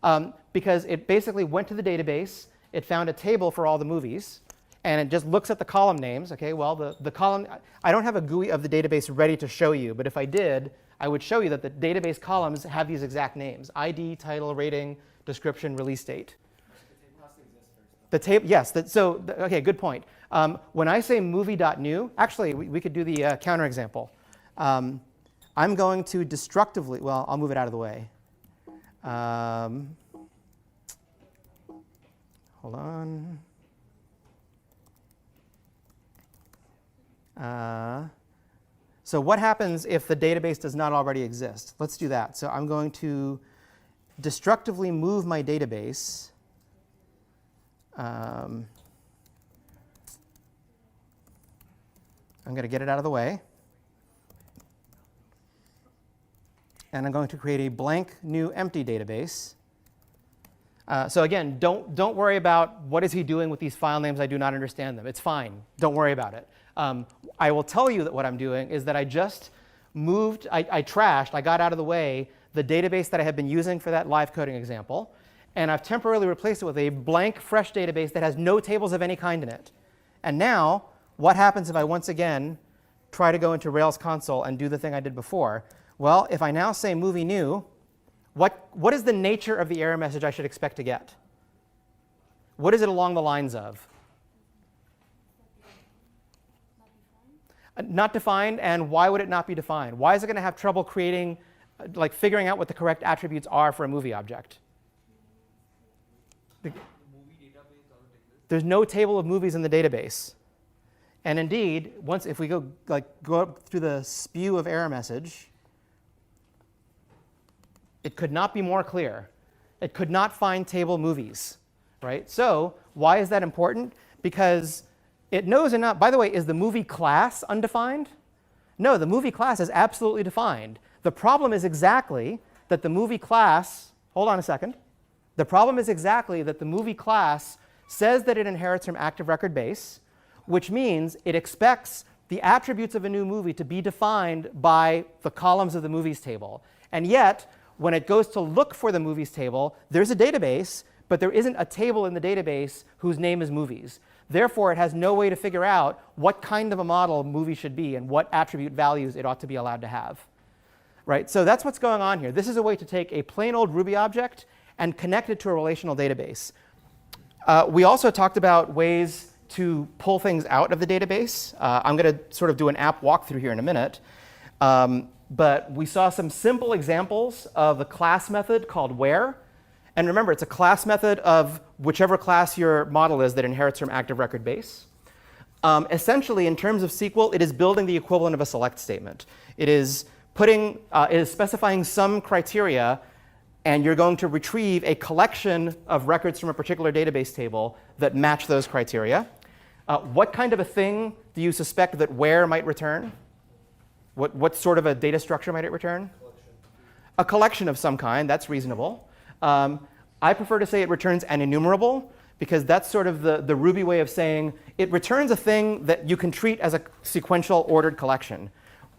Yeah. Because it basically went to the database, it found a table for all the movies, and it just looks at the column names. Okay, well, the column, I don't have a GUI of the database ready to show you, but if I did, I would show you that the database columns have these exact names: ID, title, rating, description, release date. The table has to exist first. The table, yes. Okay, good point. When I say movie.new, actually, we could do the counterexample. I'm going to destructively, well, I'll move it out of the way. Hold on. So what happens if the database does not already exist? Let's do that. So I'm going to destructively move my database. I'm going to get it out of the way. And I'm going to create a blank new empty database. So again, don't worry about what is he doing with these file names. I do not understand them. It's fine. Don't worry about it. I will tell you that what I'm doing is that I just moved, I trashed, I got out of the way the database that I had been using for that live coding example. And I've temporarily replaced it with a blank, fresh database that has no tables of any kind in it. And now, what happens if I once again try to go into Rails console and do the thing I did before? Well, if I now say movie new, what is the nature of the error message I should expect to get? What is it along the lines of? Not defined, and why would it not be defined? Why is it going to have trouble creating, like figuring out what the correct attributes are for a movie object? There's no table of movies in the database. And indeed, if we go up through the spew of error message, it could not be more clear. It could not find table movies, right? So why is that important? Because it knows enough. By the way, is the movie class undefined? No, the movie class is absolutely defined. The problem is exactly that the movie class, hold on a second. The problem is exactly that the movie class says that it inherits from active record base, which means it expects the attributes of a new movie to be defined by the columns of the movies table. And yet, when it goes to look for the movies table, there's a database, but there isn't a table in the database whose name is movies. Therefore, it has no way to figure out what kind of a model movie should be and what attribute values it ought to be allowed to have. Right? So that's what's going on here. This is a way to take a plain old Ruby object and connect it to a relational database. We also talked about ways to pull things out of the database. I'm going to sort of do an app walkthrough here in a minute. But we saw some simple examples of a class method called where. And remember, it's a class method of whichever class your model is that inherits from active record base. Essentially, in terms of SQL, it is building the equivalent of a select statement. It is specifying some criteria, and you're going to retrieve a collection of records from a particular database table that match those criteria. What kind of a thing do you suspect that where might return? What sort of a data structure might it return? A collection of some kind. That's reasonable. I prefer to say it returns an enumerable, because that's sort of the Ruby way of saying it returns a thing that you can treat as a sequential ordered collection.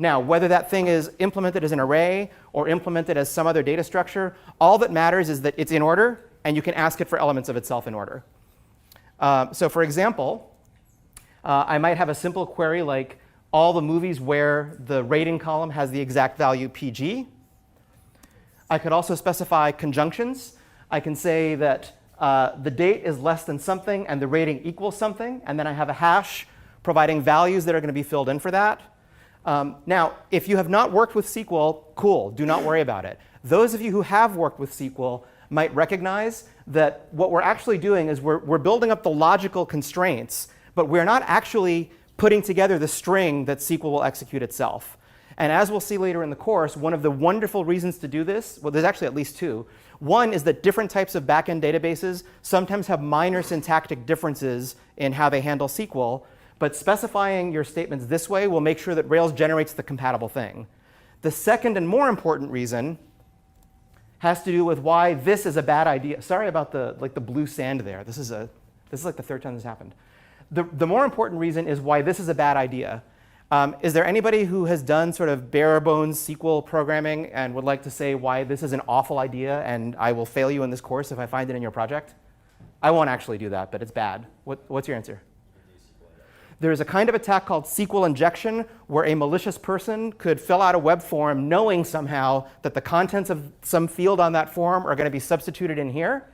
Now, whether that thing is implemented as an array or implemented as some other data structure, all that matters is that it's in order, and you can ask it for elements of itself in order. So for example, I might have a simple query like all the movies where the rating column has the exact value PG. I could also specify conjunctions. I can say that the date is less than something and the rating equals something, and then I have a hash providing values that are going to be filled in for that. Now, if you have not worked with SQL, cool, do not worry about it. Those of you who have worked with SQL might recognize that what we're actually doing is we're building up the logical constraints, but we're not actually putting together the string that SQL will execute itself. And as we'll see later in the course, one of the wonderful reasons to do this, well, there's actually at least two. One is that different types of backend databases sometimes have minor syntactic differences in how they handle SQL, but specifying your statements this way will make sure that Rails generates the compatible thing. The second and more important reason has to do with why this is a bad idea. Sorry about the blue sand there. This is like the third time this happened. The more important reason is why this is a bad idea. Is there anybody who has done sort of bare bones SQL programming and would like to say why this is an awful idea and I will fail you in this course if I find it in your project? I won't actually do that, but it's bad. What's your answer? There's a kind of attack called SQL injection where a malicious person could fill out a web form knowing somehow that the contents of some field on that form are going to be substituted in here.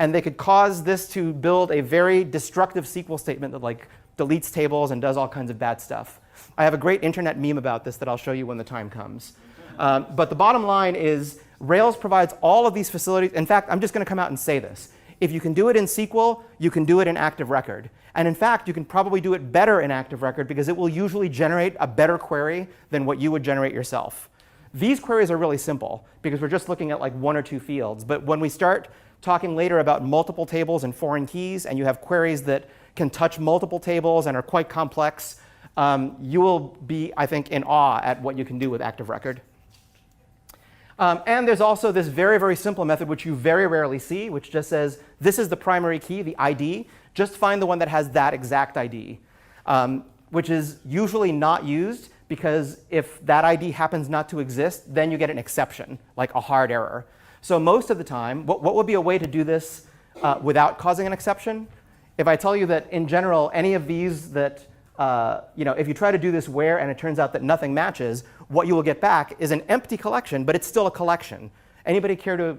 And they could cause this to build a very destructive SQL statement that like deletes tables and does all kinds of bad stuff. I have a great internet meme about this that I'll show you when the time comes. But the bottom line is Rails provides all of these facilities. In fact, I'm just going to come out and say this. If you can do it in SQL, you can do it in Active Record. And in fact, you can probably do it better in Active Record because it will usually generate a better query than what you would generate yourself. These queries are really simple because we're just looking at like one or two fields. But when we start talking later about multiple tables and foreign keys, and you have queries that can touch multiple tables and are quite complex, you will be, I think, in awe at what you can do with Active Record. And there's also this very, very simple method, which you very rarely see, which just says, this is the primary key, the ID. Just find the one that has that exact ID, which is usually not used because if that ID happens not to exist, then you get an exception, like a hard error. So most of the time, what would be a way to do this without causing an exception? If I tell you that in general, any of these that, if you try to do this where and it turns out that nothing matches, what you will get back is an empty collection, but it's still a collection. Anybody care to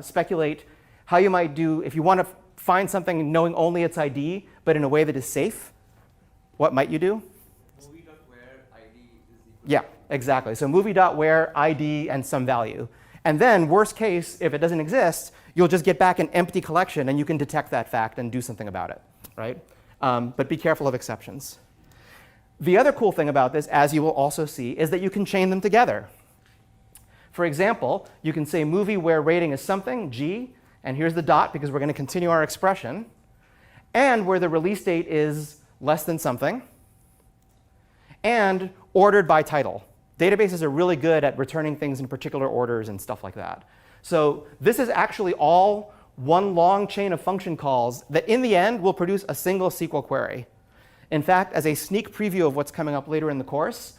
speculate how you might do if you want to find something knowing only its ID, but in a way that is safe? What might you do? Movie.where ID is equal. Yeah, exactly. So movie.where ID and some value. And then, worst case, if it doesn't exist, you'll just get back an empty collection, and you can detect that fact and do something about it, right? But be careful of exceptions. The other cool thing about this, as you will also see, is that you can chain them together. For example, you can say movie where rating is something, G, and here's the dot because we're going to continue our expression, and where the release date is less than something, and ordered by title. Databases are really good at returning things in particular orders and stuff like that. So this is actually all one long chain of function calls that in the end will produce a single SQL query. In fact, as a sneak preview of what's coming up later in the course,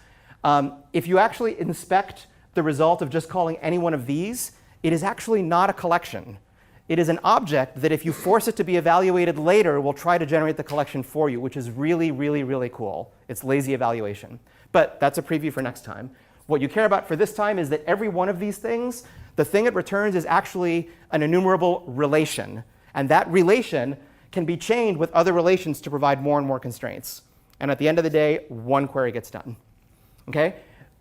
if you actually inspect the result of just calling any one of these, it is actually not a collection. It is an object that if you force it to be evaluated later, will try to generate the collection for you, which is really, really, really cool. It's lazy evaluation. But that's a preview for next time. What you care about for this time is that every one of these things, the thing it returns is actually an enumerable relation. And that relation can be chained with other relations to provide more and more constraints. And at the end of the day, one query gets done. Okay?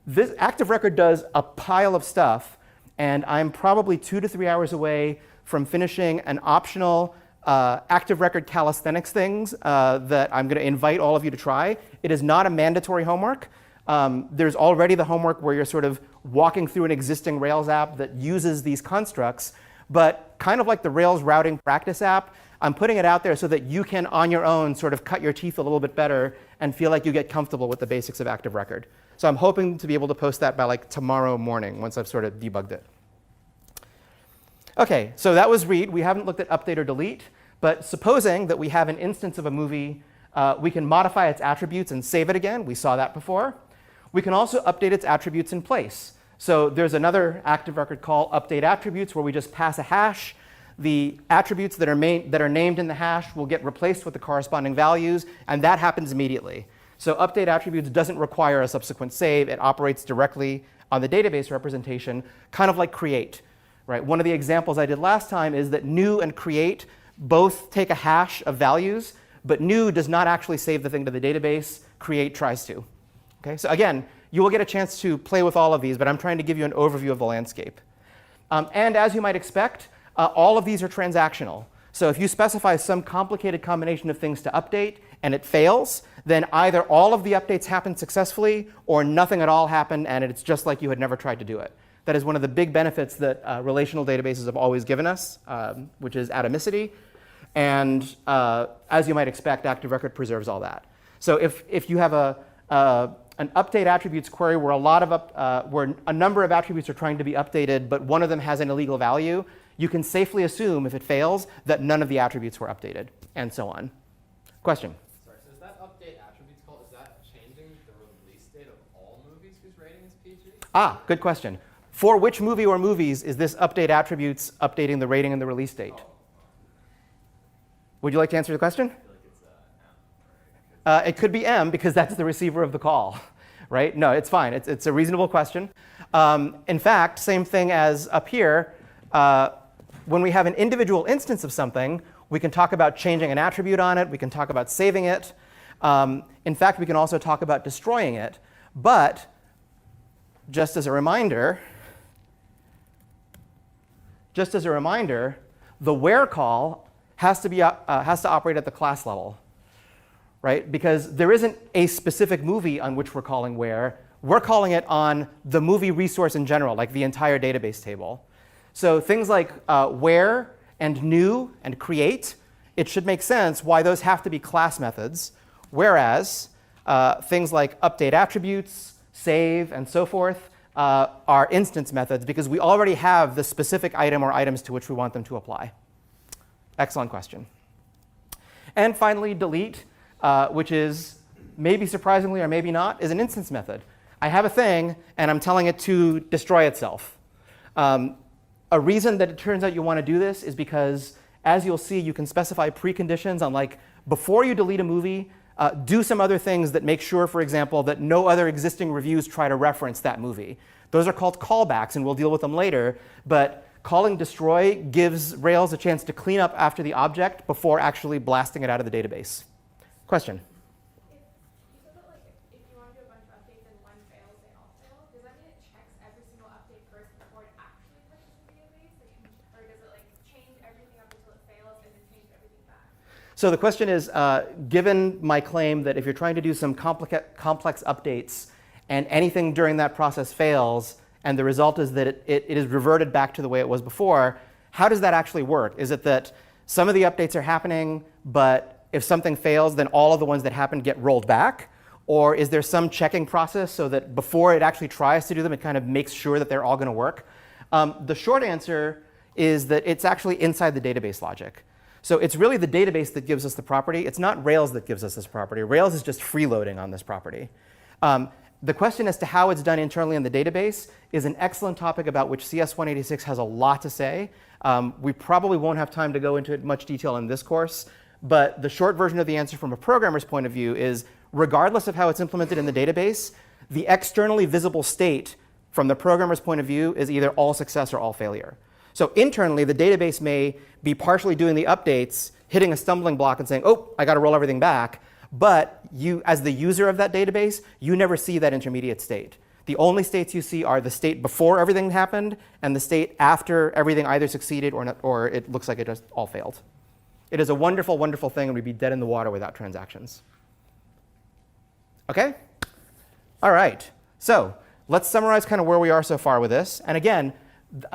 This Active Record does a pile of stuff, and I'm probably 2 to 3 hours away from finishing an optional Active Record calisthenics things that I'm going to invite all of you to try. It is not a mandatory homework. There's already the homework where you're sort of walking through an existing Rails app that uses these constructs. But kind of like the Rails routing practice app, I'm putting it out there so that you can, on your own, sort of cut your teeth a little bit better and feel like you get comfortable with the basics of Active Record. So I'm hoping to be able to post that by like tomorrow morning once I've sort of debugged it. OK, so that was read. We haven't looked at update or delete. But supposing that we have an instance of a movie, we can modify its attributes and save it again. We saw that before. We can also update its attributes in place. So there's another Active Record call, update attributes, where we just pass a hash. The attributes that are named in the hash will get replaced with the corresponding values, and that happens immediately. So update attributes doesn't require a subsequent save. It operates directly on the database representation, kind of like create. Right? One of the examples I did last time is that new and create both take a hash of values, but new does not actually save the thing to the database. Create tries to. Okay? So again, You will get a chance to play with all of these, but I'm trying to give you an overview of the landscape. And as you might expect, all of these are transactional. So if you specify some complicated combination of things to update and it fails, then either all of the updates happen successfully or nothing at all happened and it's just like you had never tried to do it. That is one of the big benefits that relational databases have always given us, which is atomicity. And as you might expect, Active Record preserves all that. So if you have an update attributes query where where a number of attributes are trying to be updated, but one of them has an illegal value, you can safely assume, if it fails, that none of the attributes were updated, and so on. Question? Sorry, so is that update attributes call, is that changing the release date of all movies whose rating is PG? Ah, good question. For which movie or movies is this update attributes updating the rating and the release date? Oh. Would you like to answer the question? I feel like it's M, right? It could be M because that's the receiver of the call, right? No, it's fine. It's a reasonable question. In fact, same thing as up here. When we have an individual instance of something, we can talk about changing an attribute on it. We can talk about saving it. In fact, we can also talk about destroying it. But just as a reminder, the where call has to operate at the class level, right? Because there isn't a specific movie on which we're calling where. We're calling it on the movie resource in general, like the entire database table. So things like where and new and create, it should make sense why those have to be class methods, whereas things like update attributes, save, and so forth are instance methods because we already have the specific item or items to which we want them to apply. Excellent question. And finally, delete, which is maybe surprisingly or maybe not, is an instance method. I have a thing, and I'm telling it to destroy itself. A reason that it turns out you want to do this is because, as you'll see, you can specify preconditions on, like, before you delete a movie, do some other things that make sure, for example, that no other existing reviews try to reference that movie. Those are called callbacks, and we'll deal with them later. But calling destroy gives Rails a chance to clean up after the object before actually blasting it out of the database. Question? If you want to do a bunch of updates and one fails, they all fail, does that mean it checks every single update first before it actually touches the database? Or does it change everything up until it fails and then change everything back? So the question is, given my claim that if you're trying to do some complex updates and anything during that process fails, and the result is that it is reverted back to the way it was before, how does that actually work? Is it that some of the updates are happening, but if something fails, then all of the ones that happened get rolled back? Or is there some checking process so that before it actually tries to do them, it kind of makes sure that they're all going to work? The short answer is that it's actually inside the database logic. So it's really the database that gives us the property. It's not Rails that gives us this property. Rails is just freeloading on this property. The question as to how it's done internally in the database is an excellent topic about which CS186 has a lot to say. We probably won't have time to go into much detail in this course, but the short version of the answer from a programmer's point of view is, regardless of how it's implemented in the database, the externally visible state from the programmer's point of view is either all success or all failure. So internally, the database may be partially doing the updates, hitting a stumbling block and saying, oh, I got to roll everything back. But you, as the user of that database, you never see that intermediate state. The only states you see are the state before everything happened and the state after everything either succeeded or, not, or it looks like it just all failed. It is a wonderful, wonderful thing, and we'd be dead in the water without transactions. OK? All right. So let's summarize kind of where we are so far with this. And again,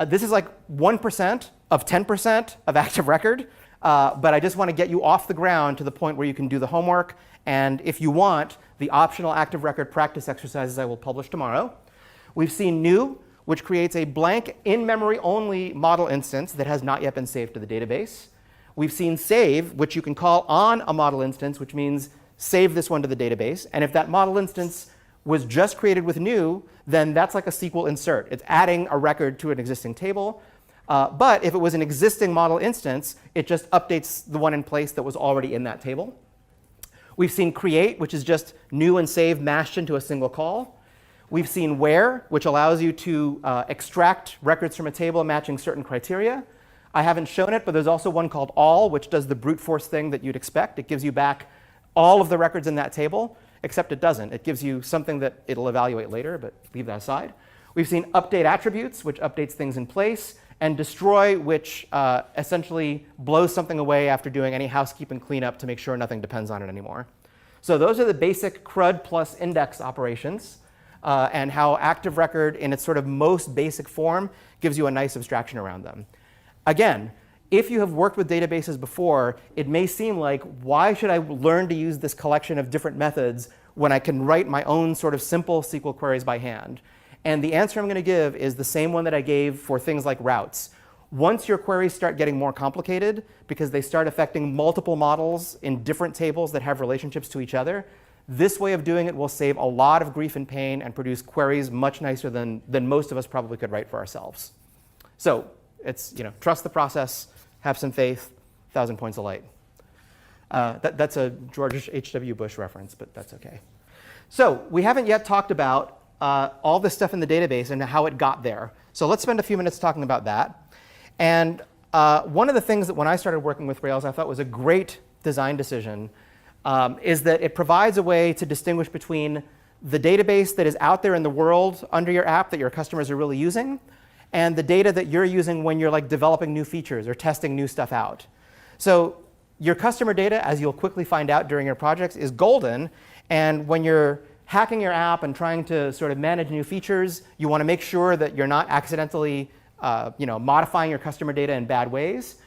this is like 1% of 10% of active record. But I just want to get you off the ground to the point where you can do the homework. And if you want, the optional active record practice exercises I will publish tomorrow. We've seen new, which creates a blank in-memory only model instance that has not yet been saved to the database. We've seen save, which you can call on a model instance, which means save this one to the database. And if that model instance was just created with new, then that's like a SQL insert. It's adding a record to an existing table. But if it was an existing model instance, it just updates the one in place that was already in that table. We've seen create, which is just new and save mashed into a single call. We've seen where, which allows you to extract records from a table matching certain criteria. I haven't shown it, but there's also one called all, which does the brute force thing that you'd expect. It gives you back all of the records in that table. except it doesn't. It gives you something that it'll evaluate later, but leave that aside. We've seen update attributes, which updates things in place, and destroy, which essentially blows something away after doing any housekeeping cleanup to make sure nothing depends on it anymore. So those are the basic CRUD plus index operations, and how active record in its sort of most basic form gives you a nice abstraction around them. Again, if you have worked with databases before, it may seem like, why should I learn to use this collection of different methods when I can write my own sort of simple SQL queries by hand? And the answer I'm going to give is the same one that I gave for things like routes. Once your queries start getting more complicated, because they start affecting multiple models in different tables that have relationships to each other, this way of doing it will save a lot of grief and pain and produce queries much nicer than most of us probably could write for ourselves. So it's, trust the process, have some faith, 1,000 points of light. That's a George H.W. Bush reference, but that's OK. So we haven't yet talked about all this stuff in the database and how it got there. So let's spend a few minutes talking about that. And one of the things that when I started working with Rails I thought was a great design decision is that it provides a way to distinguish between the database that is out there in the world under your app that your customers are really using and the data that you're using when you're developing new features or testing new stuff out. So your customer data, as you'll quickly find out during your projects, is golden. And when you're hacking your app and trying to sort of manage new features, you want to make sure that you're not accidentally modifying your customer data in bad ways.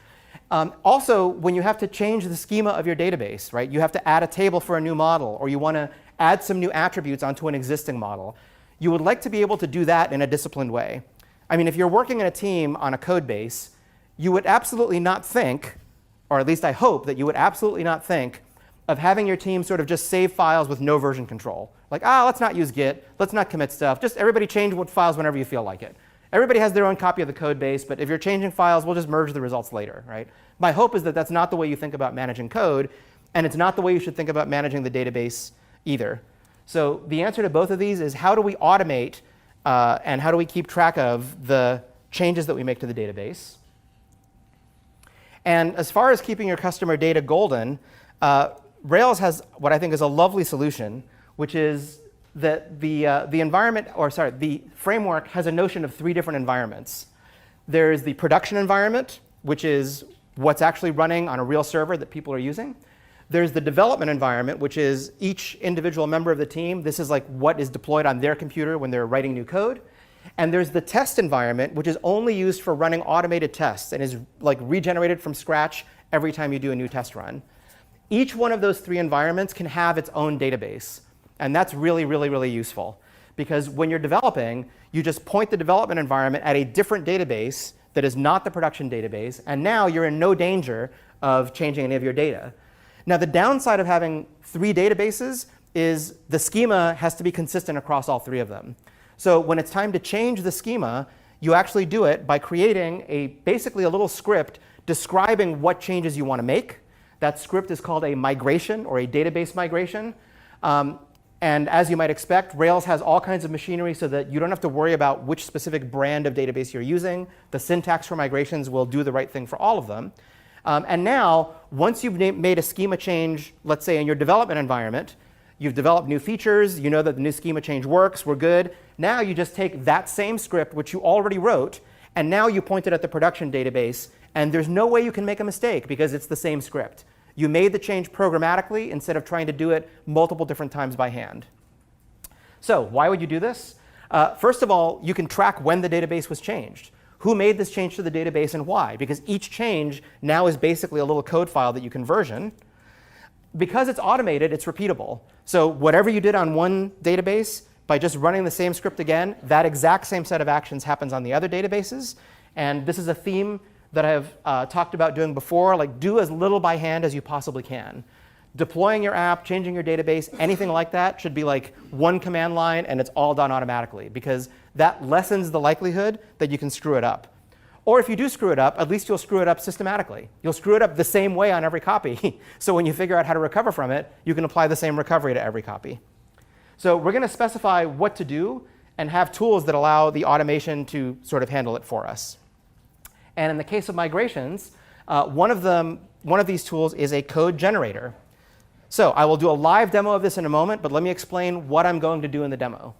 Also, when you have to change the schema of your database, right? You have to add a table for a new model, or you want to add some new attributes onto an existing model. You would like to be able to do that in a disciplined way. I mean, if you're working in a team on a code base, you would absolutely not think, or at least I hope that you would absolutely not think of having your team sort of just save files with no version control. Like, let's not use Git, let's not commit stuff, just everybody change what files whenever you feel like it. Everybody has their own copy of the code base, but if you're changing files, we'll just merge the results later, right? My hope is that that's not the way you think about managing code, and it's not the way you should think about managing the database either. So the answer to both of these is, how do we automate and how do we keep track of the changes that we make to the database? And as far as keeping your customer data golden, Rails has what I think is a lovely solution, which is that the framework has a notion of 3 different environments. There's the production environment, which is what's actually running on a real server that people are using. There's the development environment, which is each individual member of the team. This is like what is deployed on their computer when they're writing new code. And there's the test environment, which is only used for running automated tests and is regenerated from scratch every time you do a new test run. Each one of those 3 environments can have its own database. And that's really, really, really useful. Because when you're developing, you just point the development environment at a different database that is not the production database. And now you're in no danger of changing any of your data. Now, the downside of having 3 databases is the schema has to be consistent across all 3 of them. So when it's time to change the schema, you actually do it by creating basically a little script describing what changes you want to make. That script is called a migration or a database migration. And as you might expect, Rails has all kinds of machinery so that you don't have to worry about which specific brand of database you're using. The syntax for migrations will do the right thing for all of them. And now, once you've made a schema change, let's say in your development environment, you've developed new features, you know that the new schema change works, we're good. Now you just take that same script, which you already wrote, and now you point it at the production database, and there's no way you can make a mistake because it's the same script. You made the change programmatically instead of trying to do it multiple different times by hand. So why would you do this? First of all, you can track when the database was changed. Who made this change to the database and why? Because each change now is basically a little code file that you can version. Because it's automated, it's repeatable. So whatever you did on one database, by just running the same script again, that exact same set of actions happens on the other databases. And this is a theme that I've talked about doing before, like do as little by hand as you possibly can. Deploying your app, changing your database, anything like that should be like one command line and it's all done automatically, because that lessens the likelihood that you can screw it up. Or if you do screw it up, at least you'll screw it up systematically. You'll screw it up the same way on every copy. So when you figure out how to recover from it, you can apply the same recovery to every copy. So we're going to specify what to do and have tools that allow the automation to sort of handle it for us. And in the case of migrations, one of these tools is a code generator. So I will do a live demo of this in a moment, but let me explain what I'm going to do in the demo.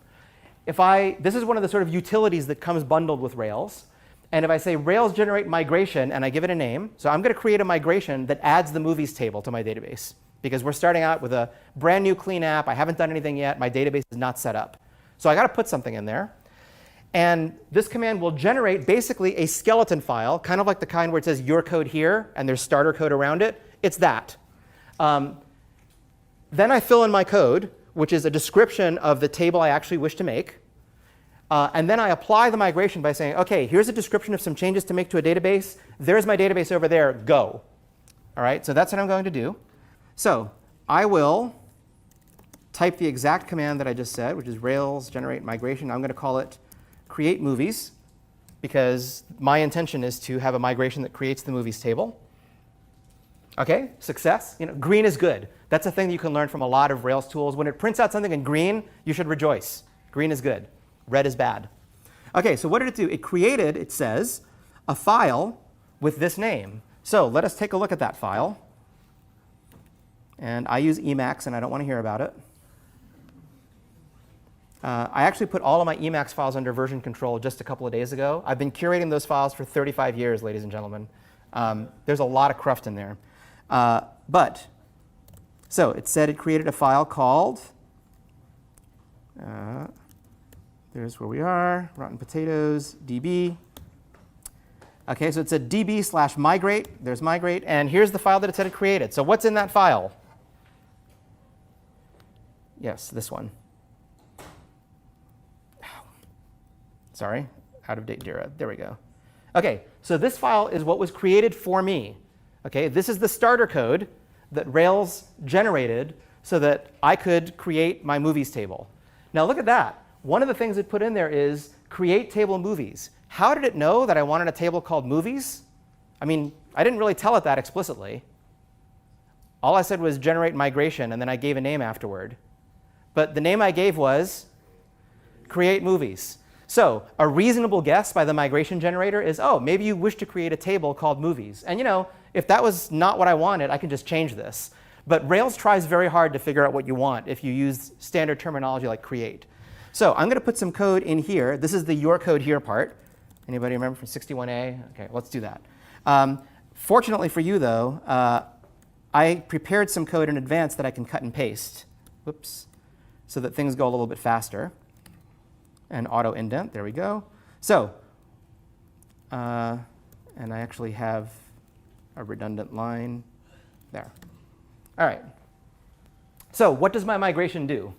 This is one of the sort of utilities that comes bundled with Rails. And if I say Rails generate migration and I give it a name, so I'm going to create a migration that adds the movies table to my database. Because we're starting out with a brand new clean app. I haven't done anything yet. My database is not set up. So I got to put something in there. And this command will generate basically a skeleton file, kind of like the kind where it says your code here and there's starter code around it. It's that. Then I fill in my code, which is a description of the table I actually wish to make. And then I apply the migration by saying, OK, here's a description of some changes to make to a database. There's my database over there. Go. All right, so that's what I'm going to do. So I will type the exact command that I just said, which is Rails generate migration. I'm going to call it create movies, because my intention is to have a migration that creates the movies table. OK, success. Green is good. That's a thing that you can learn from a lot of Rails tools. When it prints out something in green, you should rejoice. Green is good. Red is bad. OK, so what did it do? It created, it says, a file with this name. So let us take a look at that file. And I use Emacs, and I don't want to hear about it. I actually put all of my Emacs files under version control just a couple of days ago. I've been curating those files for 35 years, ladies and gentlemen. There's a lot of cruft in there. So it said it created a file called, there's where we are, rotten potatoes, db. OK, so it said db/migrate. There's migrate. And here's the file that it said it created. So what's in that file? Yes, this one. Sorry, out of date Dira. There we go. OK, so this file is what was created for me. OK, this is the starter code that Rails generated so that I could create my movies table. Now look at that. One of the things it put in there is create table movies. How did it know that I wanted a table called movies? I mean, I didn't really tell it that explicitly. All I said was generate migration, and then I gave a name afterward. But the name I gave was create movies. So a reasonable guess by the migration generator is, oh, maybe you wish to create a table called movies. And if that was not what I wanted, I can just change this. But Rails tries very hard to figure out what you want if you use standard terminology like create. So I'm going to put some code in here. This is the your code here part. Anybody remember from 61A? OK, let's do that. Fortunately for you, though, I prepared some code in advance that I can cut and paste. Whoops. So that things go a little bit faster. And auto indent. There we go. So, and I actually have a redundant line there. All right. So what does my migration do?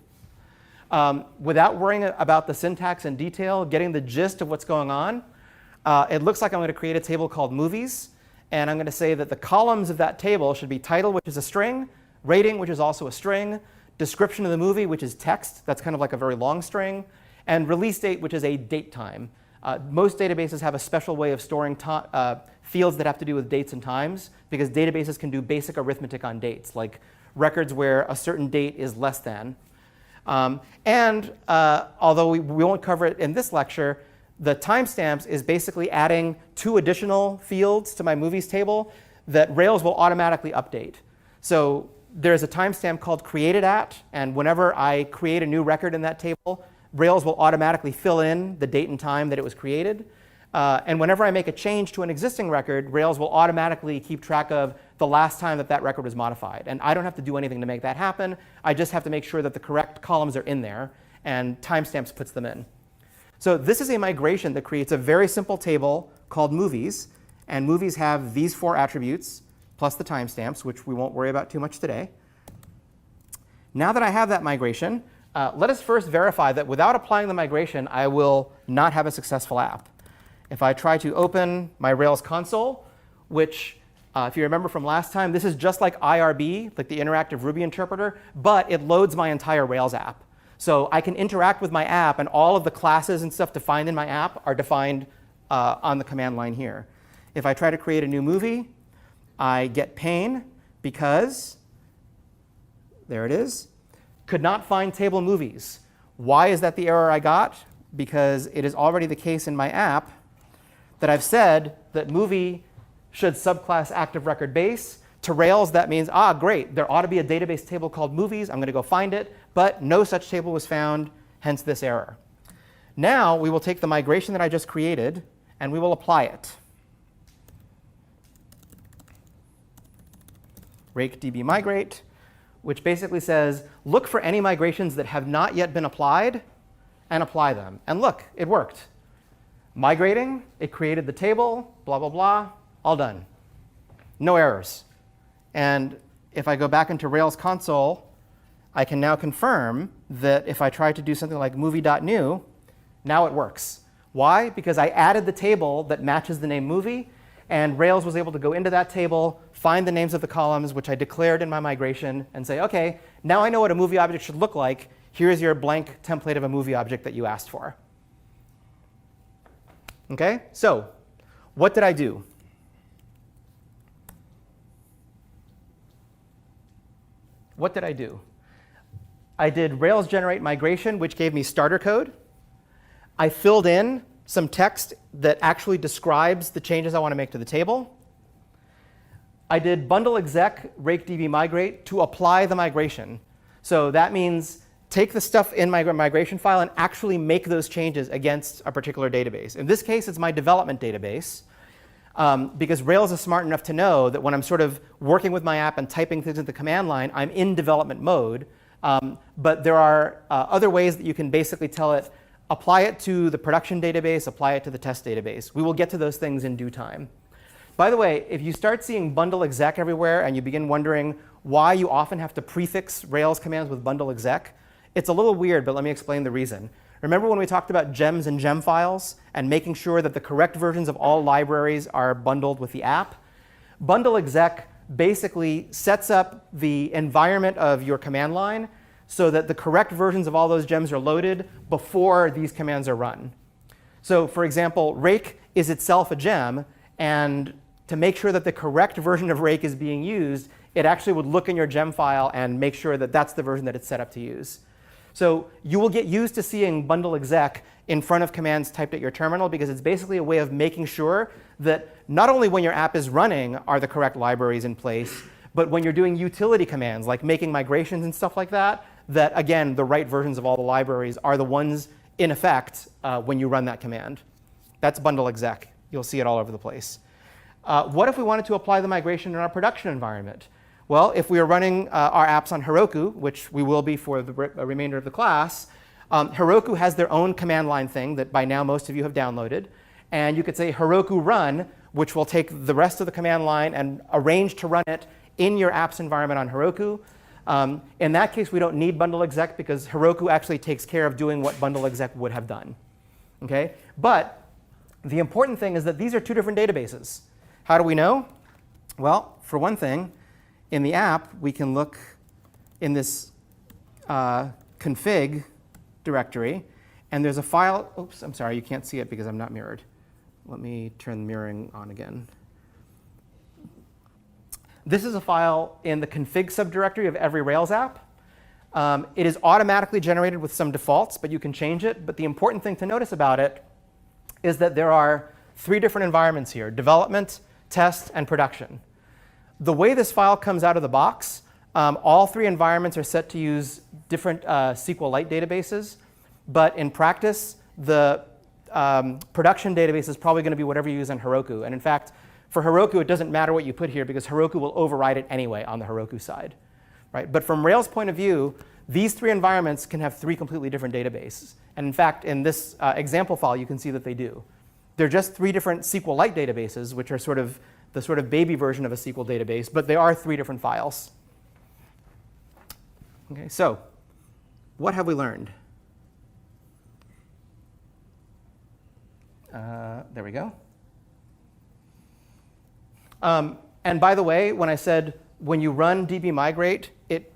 Without worrying about the syntax in detail, getting the gist of what's going on, it looks like I'm going to create a table called movies. And I'm going to say that the columns of that table should be title, which is a string, rating, which is also a string, description of the movie, which is text. That's kind of like a very long string, and release date, which is a date time. Most databases have a special way of storing fields that have to do with dates and times, because databases can do basic arithmetic on dates, like records where a certain date is less than. Although we won't cover it in this lecture, the timestamps is basically adding 2 additional fields to my movies table that Rails will automatically update. So there's a timestamp called created at, and whenever I create a new record in that table, Rails will automatically fill in the date and time that it was created. And whenever I make a change to an existing record, Rails will automatically keep track of the last time that that record was modified. And I don't have to do anything to make that happen. I just have to make sure that the correct columns are in there, and timestamps puts them in. So this is a migration that creates a very simple table called movies. And movies have these 4 attributes, plus the timestamps, which we won't worry about too much today. Now that I have that migration, let us first verify that without applying the migration, I will not have a successful app. If I try to open my Rails console, which, if you remember from last time, this is just like IRB, like the interactive Ruby interpreter, but it loads my entire Rails app. So I can interact with my app, and all of the classes and stuff defined in my app are defined on the command line here. If I try to create a new movie, I get pain because, there it is, could not find table movies. Why is that the error I got? Because it is already the case in my app that I've said that movie should subclass active record base. To Rails, that means, great, there ought to be a database table called movies. I'm going to go find it. But no such table was found, hence this error. Now we will take the migration that I just created, and we will apply it. Rake db migrate, which basically says, look for any migrations that have not yet been applied, and apply them. And look, it worked. Migrating, it created the table, blah, blah, blah, all done. No errors. And if I go back into Rails console, I can now confirm that if I try to do something like movie.new, now it works. Why? Because I added the table that matches the name movie, and Rails was able to go into that table, find the names of the columns, which I declared in my migration, and say, OK, now I know what a movie object should look like. Here's your blank template of a movie object that you asked for. OK, so what did I do? What did I do? I did Rails generate migration, which gave me starter code. I filled in some text that actually describes the changes I want to make to the table. I did bundle exec rake db migrate to apply the migration. So that means take the stuff in my migration file and actually make those changes against a particular database. In this case, it's my development database. Because Rails is smart enough to know that when I'm sort of working with my app and typing things into the command line, I'm in development mode. But there are other ways that you can basically tell it, apply it to the production database, apply it to the test database. We will get to those things in due time. By the way, if you start seeing bundle exec everywhere and you begin wondering why you often have to prefix Rails commands with bundle exec, it's a little weird, but let me explain the reason. Remember when we talked about gems and gem files and making sure that the correct versions of all libraries are bundled with the app? Bundle exec basically sets up the environment of your command line so that the correct versions of all those gems are loaded before these commands are run. So for example, rake is itself a gem, and to make sure that the correct version of rake is being used, it actually would look in your gem file and make sure that that's the version that it's set up to use. So you will get used to seeing bundle exec in front of commands typed at your terminal, because it's basically a way of making sure that not only when your app is running are the correct libraries in place, but when you're doing utility commands like making migrations and stuff like that, that again, the right versions of all the libraries are the ones in effect when you run that command. That's bundle exec. You'll see it all over the place. What if we wanted to apply the migration in our production environment? Well, if we are running our apps on Heroku, which we will be for the remainder of the class, Heroku has their own command line thing that by now most of you have downloaded. And you could say Heroku run, which will take the rest of the command line and arrange to run it in your app's environment on Heroku. In that case, we don't need bundle exec because Heroku actually takes care of doing what bundle exec would have done. Okay? But the important thing is that these are two different databases. How do we know? Well, for one thing, in the app, we can look in this config directory, and there's a file. Oops, I'm sorry, you can't see it because I'm not mirrored. Let me turn the mirroring on again. This is a file in the config subdirectory of every Rails app. It is automatically generated with some defaults, but you can change it. But the important thing to notice about it is that there are 3 different environments here: development, test, and production. The way this file comes out of the box, all 3 environments are set to use different SQLite databases. But in practice, the production database is probably going to be whatever you use on Heroku. And in fact, for Heroku, it doesn't matter what you put here because Heroku will override it anyway on the Heroku side. Right? But from Rails' point of view, these 3 environments can have 3 completely different databases. And in fact, in this example file, you can see that they do. They're just 3 different SQLite databases, which are the sort of baby version of a SQL database, but they are 3 different files. Okay, so what have we learned? There we go. And by the way, when I said when you run db migrate,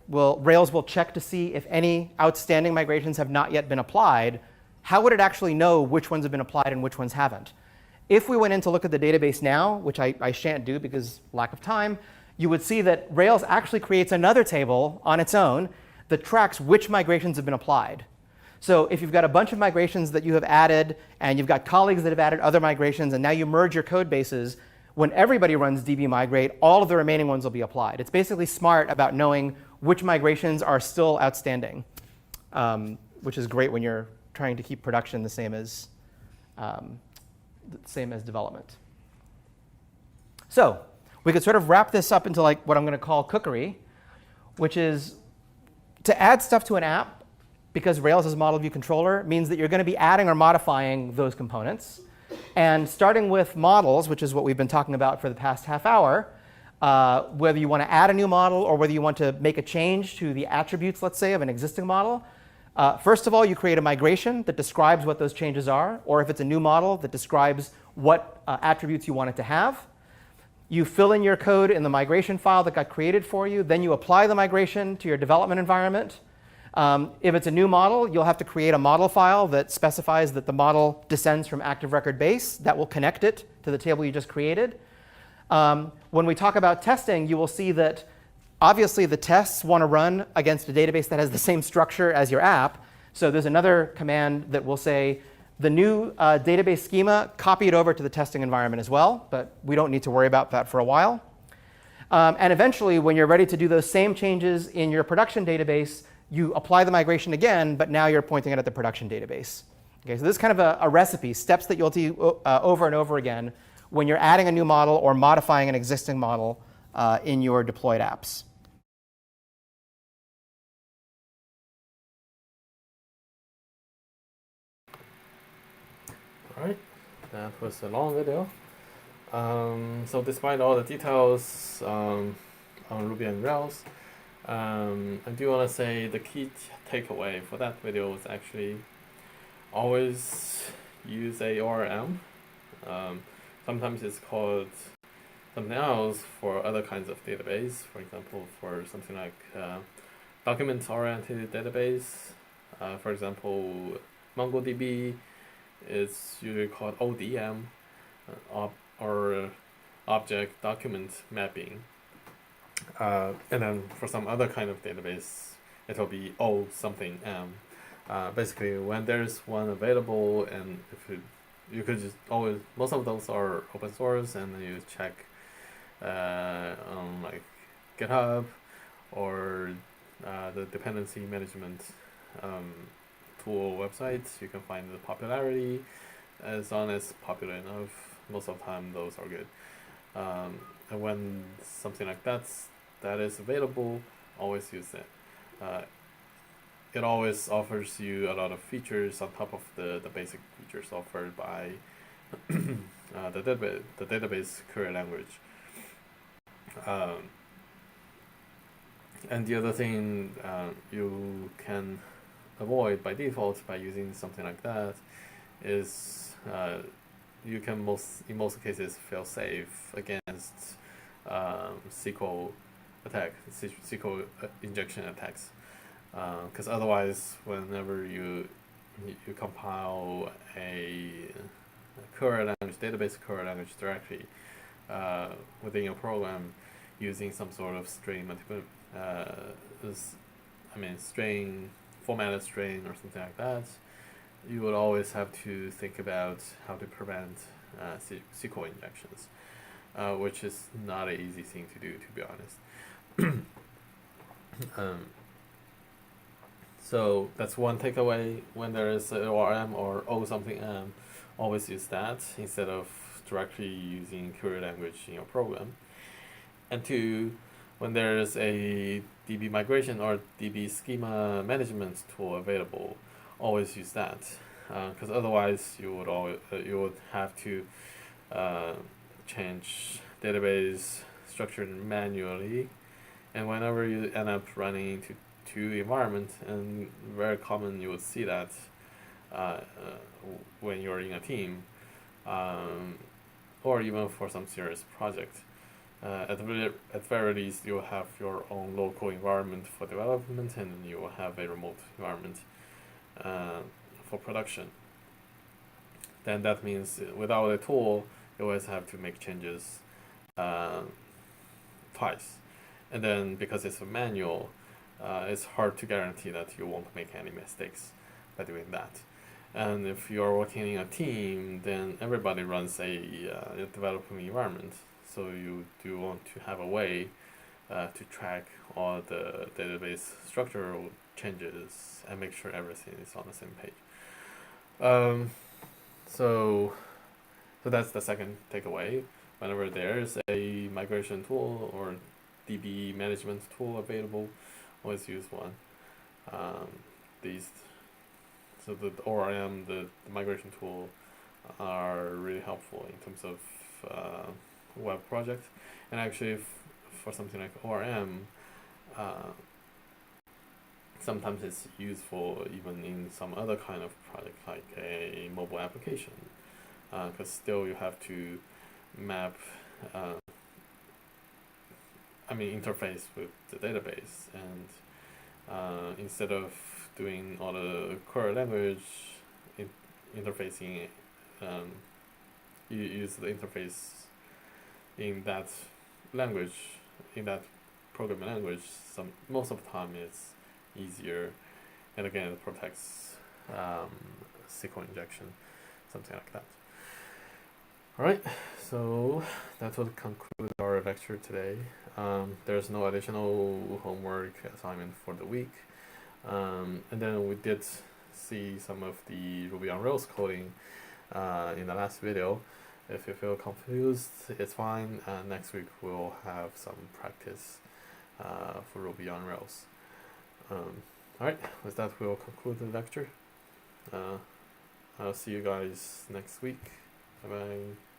Rails will check to see if any outstanding migrations have not yet been applied, how would it actually know which ones have been applied and which ones haven't? If we went in to look at the database now, which I shan't do because lack of time, you would see that Rails actually creates another table on its own that tracks which migrations have been applied. So if you've got a bunch of migrations that you have added, and you've got colleagues that have added other migrations, and now you merge your code bases, when everybody runs db migrate, all of the remaining ones will be applied. It's basically smart about knowing which migrations are still outstanding, which is great when you're trying to keep production the same as development. So we could sort of wrap this up into like what I'm going to call cookery, which is to add stuff to an app, because Rails is a model view controller, means that you're going to be adding or modifying those components. And starting with models, which is what we've been talking about for the past half hour, whether you want to add a new model or whether you want to make a change to the attributes, let's say, of an existing model, first of all, you create a migration that describes what those changes are, or if it's a new model, that describes what attributes you want it to have. You fill in your code in the migration file that got created for you. Then you apply the migration to your development environment. If it's a new model, you'll have to create a model file that specifies that the model descends from active record base. That will connect it to the table you just created. When we talk about testing, you will see that obviously the tests want to run against a database that has the same structure as your app. So there's another command that will say, the new database schema, copy it over to the testing environment as well. But we don't need to worry about that for a while. And eventually, when you're ready to do those same changes in your production database, you apply the migration again, but now you're pointing it at the production database. Okay, so this is kind of a recipe, steps that you'll do over and over again when you're adding a new model or modifying an existing model in your deployed apps. All right, that was a long video. So despite all the details on Ruby and Rails, I do want to say the key takeaway for that video was actually always use a ORM. Sometimes it's called something else for other kinds of database. For example, for something like document-oriented database. For example, MongoDB is usually called ODM, or Object Document Mapping. And then for some other kind of database, it'll be O something M. Basically, when there's one available, and if you could just always, most of those are open source, and then you check on like GitHub or the dependency management tool websites. You can find the popularity. As long as popular enough, most of the time those are good. And when something like that is available, always use it. It always offers you a lot of features on top of the basic features offered by the database query language. And the other thing you can avoid by default by using something like that is you can in most cases fail safe against SQL injection attacks, because otherwise, whenever you compile a query language, database query language directly within your program using some sort of formatted string or something like that, you would always have to think about how to prevent SQL injections, which is not an easy thing to do, to be honest. So that's one takeaway. When there is an ORM or O something M, always use that instead of directly using query language in your program. And two, when there is a DB migration or DB schema management tool available, always use that, because otherwise you would have to change database structure manually, and whenever you end up running into two environments, and very common you would see that when you're in a team, or even for some serious project. At very least, you'll have your own local environment for development, and then you will have a remote environment for production. Then that means without a tool, you always have to make changes twice. And then because it's a manual, it's hard to guarantee that you won't make any mistakes by doing that. And if you're working in a team, then everybody runs a development environment. So you do want to have a way to track all the database structural changes and make sure everything is on the same page. So that's the second takeaway. Whenever there's a migration tool or DB management tool available, always use one. These So the ORM, the migration tool, are really helpful in terms of web projects. And actually, for something like ORM, sometimes it's useful even in some other kind of project, like a mobile application, because still you have to map, interface with the database, and instead of doing all the core language interfacing, you use the interface in that language, in that programming language. Most of the time it's easier, and again it protects SQL injection, something like that. Alright, so that will conclude our lecture today. There's no additional homework assignment for the week. And then we did see some of the Ruby on Rails coding in the last video. If you feel confused, it's fine. Next week we'll have some practice for Ruby on Rails. Alright, with that we'll conclude the lecture. I'll see you guys next week. Bye bye.